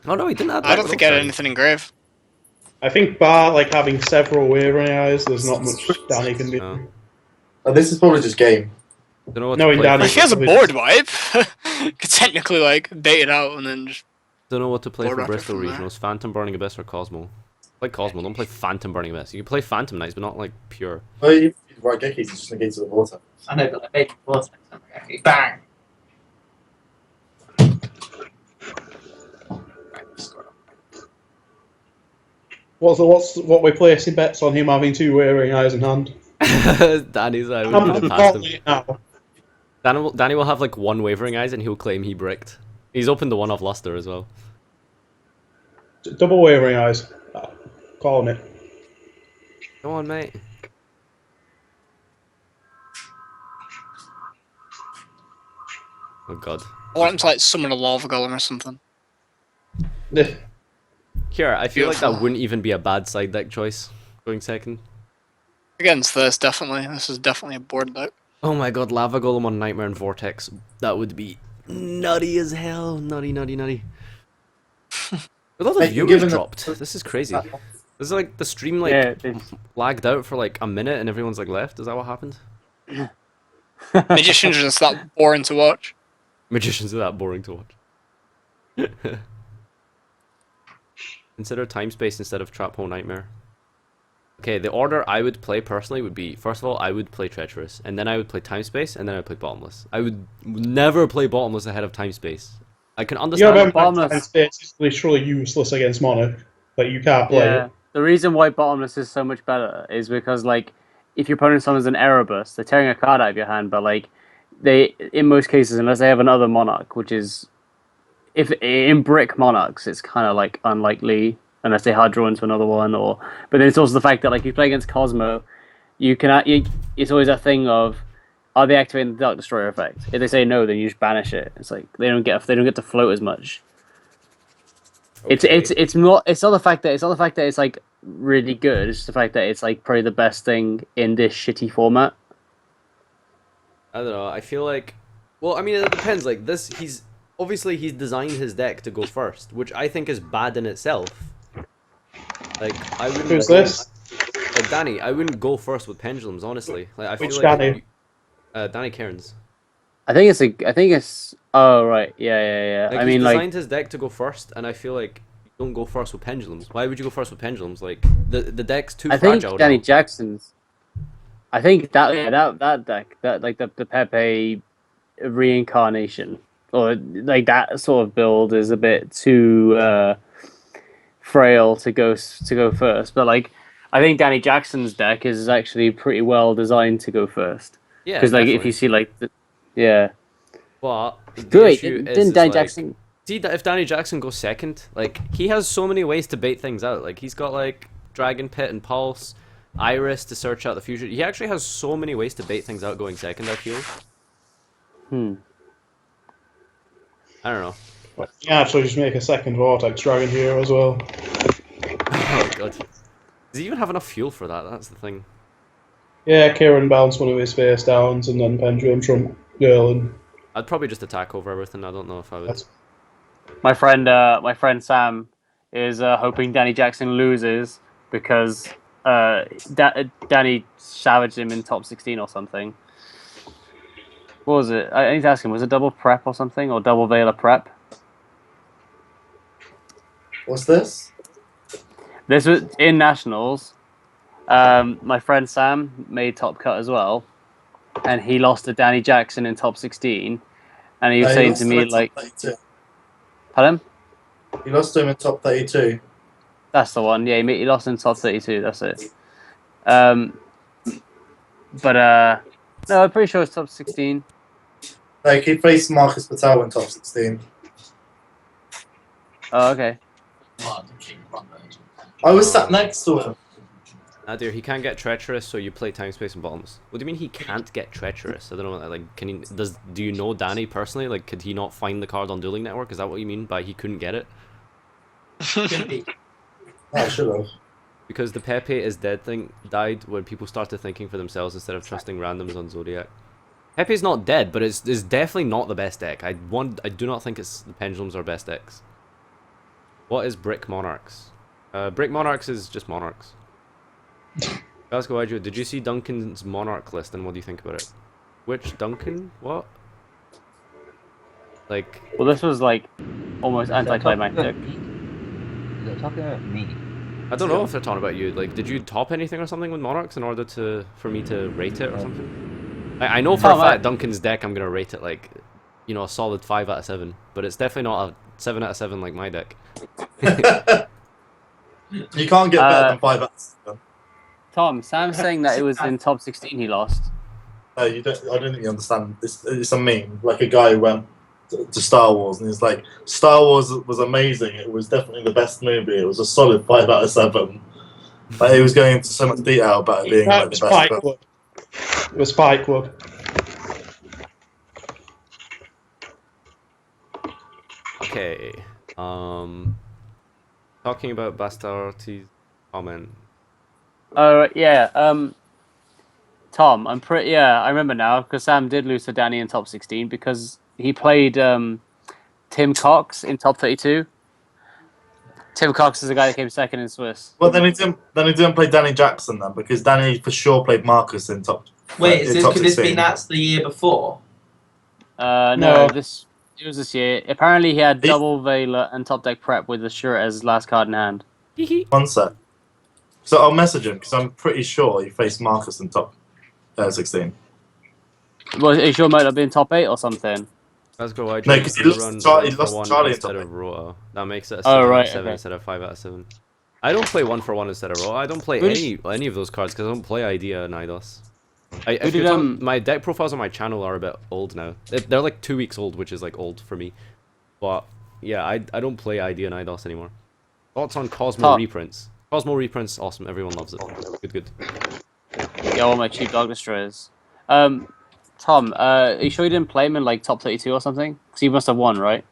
Speaker 1: Oh no, he didn't add back
Speaker 8: I don't
Speaker 1: with
Speaker 8: think
Speaker 1: Oath
Speaker 8: I had
Speaker 1: Dragon.
Speaker 8: anything in grave.
Speaker 6: I think bar like having several wavering eyes, there's not much Danny can do.
Speaker 1: Oh.
Speaker 2: Oh, this is probably just game.
Speaker 1: Don't know what
Speaker 6: No,
Speaker 1: to
Speaker 6: in
Speaker 1: play.
Speaker 6: Danny-
Speaker 8: If he has a board wipe, could technically like bait it out and then just.
Speaker 1: Don't know what to play
Speaker 8: Board
Speaker 1: for
Speaker 8: wrapper
Speaker 1: Bristol
Speaker 8: from there.
Speaker 1: Regionals. Phantom Burning Abyss or Cosmo. Play Cosmo. Don't play Phantom Burning Abyss. You can play Phantom Knights, but not like pure.
Speaker 2: Oh, you right, Gekis just negates the water.
Speaker 5: I know, but I made Vortex. Bang!
Speaker 6: What we're placing bets on him having two wavering eyes in hand?
Speaker 1: Danny's I
Speaker 6: I'm
Speaker 1: would put it past
Speaker 6: calling
Speaker 1: him.
Speaker 6: it now.
Speaker 1: Danny will have like one Wavering Eyes and he'll claim he bricked. He's opened the one off Luster as well.
Speaker 6: Double wavering eyes. Calling it.
Speaker 1: Come on, mate. Oh god.
Speaker 8: I want him to like summon a lava golem or something.
Speaker 1: Here, I feel like that
Speaker 8: Beautiful.
Speaker 1: wouldn't even be a bad side deck choice. Going second.
Speaker 8: Against this, definitely. This is definitely a board deck.
Speaker 1: Oh my god, Lava Golem on Nightmare and Vortex. That would be nutty as hell. Nutty, nutty, nutty. A lot of
Speaker 2: Hey,
Speaker 1: viewers
Speaker 2: given the-
Speaker 1: dropped. This is crazy. This is like the stream like
Speaker 4: Yeah, it's-
Speaker 1: lagged out for like a minute and everyone's like left. Is that what happened?
Speaker 8: Magicians are just that boring to watch.
Speaker 1: Magicians are that boring to watch. Consider Time Space instead of Trap Hole Nightmare. Okay, the order I would play personally would be, first of all, I would play Treacherous, and then I would play Time Space, and then I would play Bottomless. I would never play Bottomless ahead of Time Space. I can
Speaker 6: You
Speaker 1: understand.
Speaker 6: remember
Speaker 4: Bottomless.
Speaker 6: Time Space is literally useless against Monarch. Like you can't play
Speaker 4: Yeah,
Speaker 6: it.
Speaker 4: the reason why bottomless is so much better is because like if your opponent summons an Erebus, they're tearing a card out of your hand, but like they in most cases, unless they have another monarch, which is if in brick monarchs, it's kind of like unlikely unless they hard draw into another one, or but then it's also the fact that like if you play against Cosmo, it's always a thing of are they activating the Dark Destroyer effect? If they say no, then you just banish it. It's like they don't get to float as much.
Speaker 1: Okay.
Speaker 4: It's not the fact that it's like really good. It's just the fact that it's like probably the best thing in this shitty format.
Speaker 1: I don't know. I feel like, well, I mean, it depends. Like this, he's designed his deck to go first, which I think is bad in itself. Like I wouldn't.
Speaker 6: Who's
Speaker 1: go-
Speaker 6: this?
Speaker 1: Like Danny, I wouldn't go first with pendulums. Honestly, like I feel
Speaker 6: Which
Speaker 1: like
Speaker 6: Danny?
Speaker 1: Danny Cairns.
Speaker 4: I think it's oh right, yeah.
Speaker 1: Like
Speaker 4: I
Speaker 1: he's
Speaker 4: mean, like
Speaker 1: designed his deck to go first, and I feel like you don't go first with pendulums. Why would you go first with pendulums? Like the deck's too
Speaker 4: I think
Speaker 1: fragile.
Speaker 4: Danny
Speaker 1: now.
Speaker 4: Jackson's. I think that deck, that like the Pepe reincarnation or like that sort of build is a bit too frail to go first. But like I think Danny Jackson's deck is actually pretty well designed to go first.
Speaker 1: Yeah,
Speaker 4: Because like if
Speaker 1: definitely.
Speaker 4: you see like yeah.
Speaker 1: But the
Speaker 4: Wait,
Speaker 1: issue
Speaker 4: didn't
Speaker 1: is
Speaker 4: Danny
Speaker 1: like,
Speaker 4: Jackson?
Speaker 1: see that if Danny Jackson goes second, like he has so many ways to bait things out. Like he's got like Dragon Pit and Pulse, Iris to search out the future. He actually has so many ways to bait things out going second. I feel. I don't know.
Speaker 6: You can actually just make a second Vortex Dragon here as well.
Speaker 1: Oh god. Does he even have enough fuel for that? That's the thing.
Speaker 6: Yeah, Kieran bounced one of his face downs and then Pendulum Trump Girl and
Speaker 1: I'd probably just attack over everything. I don't know if I would.
Speaker 6: That's-
Speaker 4: My friend Sam is hoping Danny Jackson loses because Danny savaged him in top 16 or something. What was it? I need to ask him. Was it double prep or something, or double Vela prep?
Speaker 2: What's this?
Speaker 4: This was in nationals. My friend Sam made top cut as well, and he lost to Danny Jackson in top 16. And he was saying to me like, "Pardon?"
Speaker 2: He lost to him in top 32.
Speaker 4: That's the one. Yeah, he lost in top 32. That's it. But no, I'm pretty sure it's top 16.
Speaker 2: Like, he faced Marcus Patel in top 16.
Speaker 4: Oh, okay.
Speaker 2: I was sat next to him.
Speaker 1: Nadir, he can't get treacherous, so you play time, space, and bombs. What do you mean he can't get treacherous? I don't know. Like, can he? Do you know Danny personally? Like, could he not find the card on Dueling Network? Is that what you mean by he couldn't get it?
Speaker 2: I should have.
Speaker 1: Because the Pepe is dead thing died when people started thinking for themselves instead of trusting randoms on Zodiac. Pepe's not dead, but it's definitely not the best deck. I do not think it's the Pendulums are best decks. What is Brick Monarchs? Brick Monarchs is just Monarchs. YCS, did you see Duncan's Monarch list and what do you think about it? Which Duncan? What? Like...
Speaker 4: Well, this was like almost anticlimactic.
Speaker 7: Is it talking about me?
Speaker 1: I don't know if they're talking about you. Like, did you top anything or something with Monarchs in order for me to rate it or something? I know for a fact Duncan's deck I'm gonna rate it like, you know, a solid 5 out of 7, but it's definitely not a 7 out of 7 like my deck.
Speaker 2: You can't get better than 5 out of 7.
Speaker 4: Tom, Sam's saying that it was in top 16 he lost.
Speaker 2: No, you don't. I don't think you understand. It's a meme. Like a guy who went to Star Wars and he's like, Star Wars was amazing. It was definitely the best movie. It was a solid 5 out of 7. Like, he was going into so much detail about it being like the best.
Speaker 6: Spikewood. It was Spikewood.
Speaker 1: Okay. Talking about Bastardi's comment.
Speaker 4: Oh yeah. Tom, I remember now because Sam did lose to Danny in top 16 because he played Tim Cox in top 32. Tim Cox is the guy that came second in Swiss.
Speaker 2: Well, then he didn't play Danny Jackson then because Danny for sure played Marcus in top.
Speaker 5: Wait,
Speaker 2: in top
Speaker 5: could this
Speaker 2: 16.
Speaker 5: be Nats the year before?
Speaker 4: No,
Speaker 6: No.
Speaker 4: it was this year. Apparently, he had double Vela and top deck prep with the shirt as last card in hand.
Speaker 2: One sec. So I'll message him because I'm pretty sure he faced Marcus in top 16.
Speaker 4: Well, he sure might have been top 8 or something.
Speaker 1: Let's go. I
Speaker 2: No, because he lost Charlie in
Speaker 1: instead
Speaker 2: top
Speaker 1: of Rota. That makes it a 7
Speaker 4: Oh,
Speaker 1: out
Speaker 4: right,
Speaker 1: of 7
Speaker 4: okay.
Speaker 1: instead of 5 out of 7. I don't play 1-for-1 instead of Rota. I don't play any of those cards because I don't play Idea and Eidos. My deck profiles on my channel are a bit old now. They're like 2 weeks old, which is like old for me. But yeah, I don't play Idea and Eidos anymore. Thoughts on Cosmo reprints? Cosmo reprints, awesome. Everyone loves it. Good.
Speaker 4: Yeah, all my cheap dog destroyers. Tom, are you sure you didn't play him in like top 32 or something? Because he must have won, right?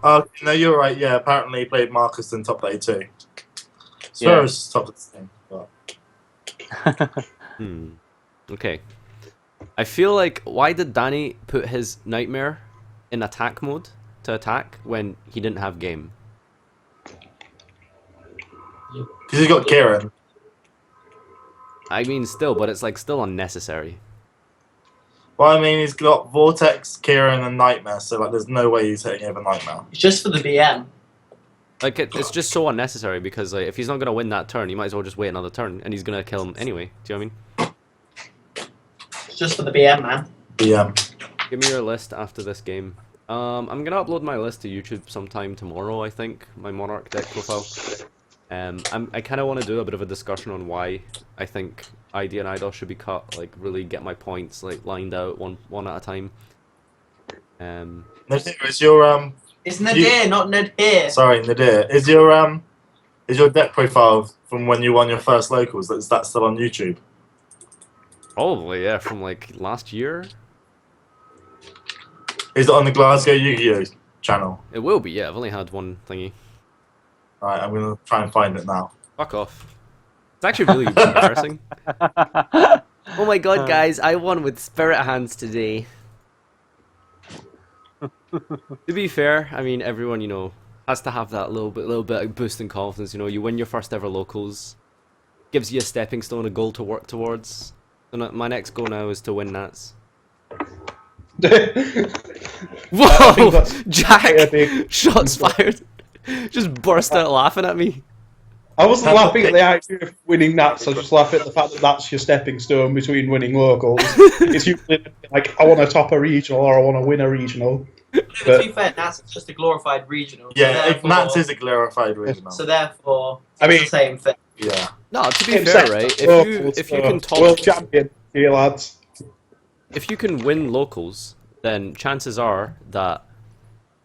Speaker 2: No, you're right. Yeah, apparently he played Marcus in top 82. Spurs top 16. But...
Speaker 1: Okay. I feel like, why did Danny put his Nightmare in attack mode to attack when he didn't have game?
Speaker 2: Because he got Kieran.
Speaker 1: I mean, still, but it's like still unnecessary.
Speaker 2: Well, I mean, he's got Vortex, Kieran, and Nightmare, so like, there's no way he's hitting over Nightmare.
Speaker 5: It's just for the BM.
Speaker 1: Like, it's just so unnecessary because like, if he's not going to win that turn, he might as well just wait another turn, and he's going to kill him anyway. Do you know what I mean?
Speaker 5: It's just for the BM, man.
Speaker 2: BM.
Speaker 1: Give me your list after this game. I'm going to upload my list to YouTube sometime tomorrow, I think, my Monarch deck profile. I kind of want to do a bit of a discussion on why I think ID and Idol should be cut, like really get my points like lined out one at a time.
Speaker 2: Nadir, is your
Speaker 5: It's Nadir, not Nadir.
Speaker 2: Sorry, Nadir. Is your deck profile from when you won your first locals? Is that still on YouTube?
Speaker 1: Probably, yeah, from like last year.
Speaker 2: Is it on the Glasgow Yu-Gi-Oh channel?
Speaker 1: It will be, yeah. I've only had one thingy.
Speaker 2: Alright, I'm gonna try and find it now.
Speaker 1: Fuck off. It's actually really embarrassing. Oh my god, guys, I won with Spirit Hands today. To be fair, I mean, everyone, you know, has to have that little bit of boost in confidence. You know, you win your first ever locals. gives you a stepping stone, a goal to work towards. So my next goal now is to win Nats. Whoa!
Speaker 6: that's-
Speaker 1: Jack! Shots fired! Just burst out laughing at me.
Speaker 6: I wasn't laughing at the idea of winning Nats, I was just laughing at the fact that that's your stepping stone between winning locals. It's usually like, I want to top a regional or I want to win a regional.
Speaker 5: To be fair, Nats is just a glorified regional.
Speaker 2: Yeah,
Speaker 5: so therefore,
Speaker 2: Nats is a glorified regional.
Speaker 5: So therefore,
Speaker 6: I mean-
Speaker 5: it's the same thing.
Speaker 2: Yeah.
Speaker 1: No, to be
Speaker 6: Same
Speaker 1: fair,
Speaker 6: set,
Speaker 1: right?
Speaker 6: locals,
Speaker 1: If you can top,
Speaker 6: world champion here, lads.
Speaker 1: if you can win locals, then chances are that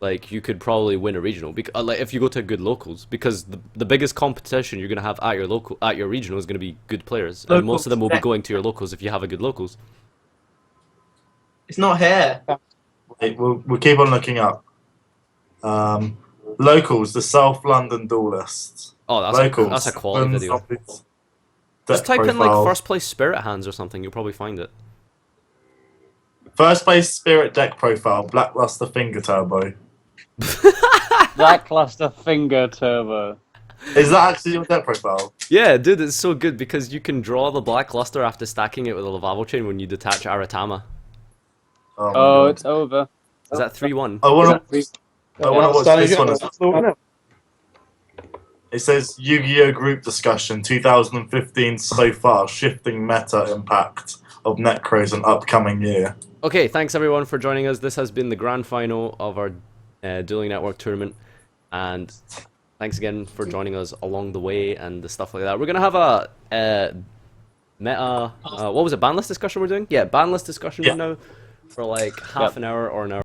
Speaker 1: like you could probably win a regional. Because like if you go to good locals, because the biggest competition you're gonna have at your regional is gonna be good players, and most of them will be going to your locals if you have a good locals.
Speaker 5: It's not here.
Speaker 2: Wait, we'll keep on looking up. Locals, the South London Duelists.
Speaker 1: Oh,
Speaker 2: Locals.
Speaker 1: that's a quality video.
Speaker 2: Just
Speaker 1: Just type in like first place Spirit Hands or something, you'll probably find it.
Speaker 2: First place Spirit deck profile, Blackluster Finger Turbo.
Speaker 4: Lackluster finger turbo.
Speaker 2: Is that actually your deck profile?
Speaker 1: Yeah, dude, it's so good because you can draw the Black Luster after stacking it with a Lavavo Chain when you detach Aratama.
Speaker 2: Oh, my
Speaker 4: Oh,
Speaker 2: God.
Speaker 4: it's over.
Speaker 1: Is that 3-1?
Speaker 2: I want to watch this one.
Speaker 6: That's the winner.
Speaker 2: It says Yu-Gi-Oh! Group discussion 2015 so far, shifting meta impact of Necros in upcoming year.
Speaker 1: Okay, thanks everyone for joining us. This has been the grand final of our Dueling Network tournament, and thanks again for joining us along the way and the stuff like that. We're gonna have a meta. What was it? Ban list discussion we're doing? Yeah, ban list discussion
Speaker 2: Yeah.
Speaker 1: now for like half an hour or an hour.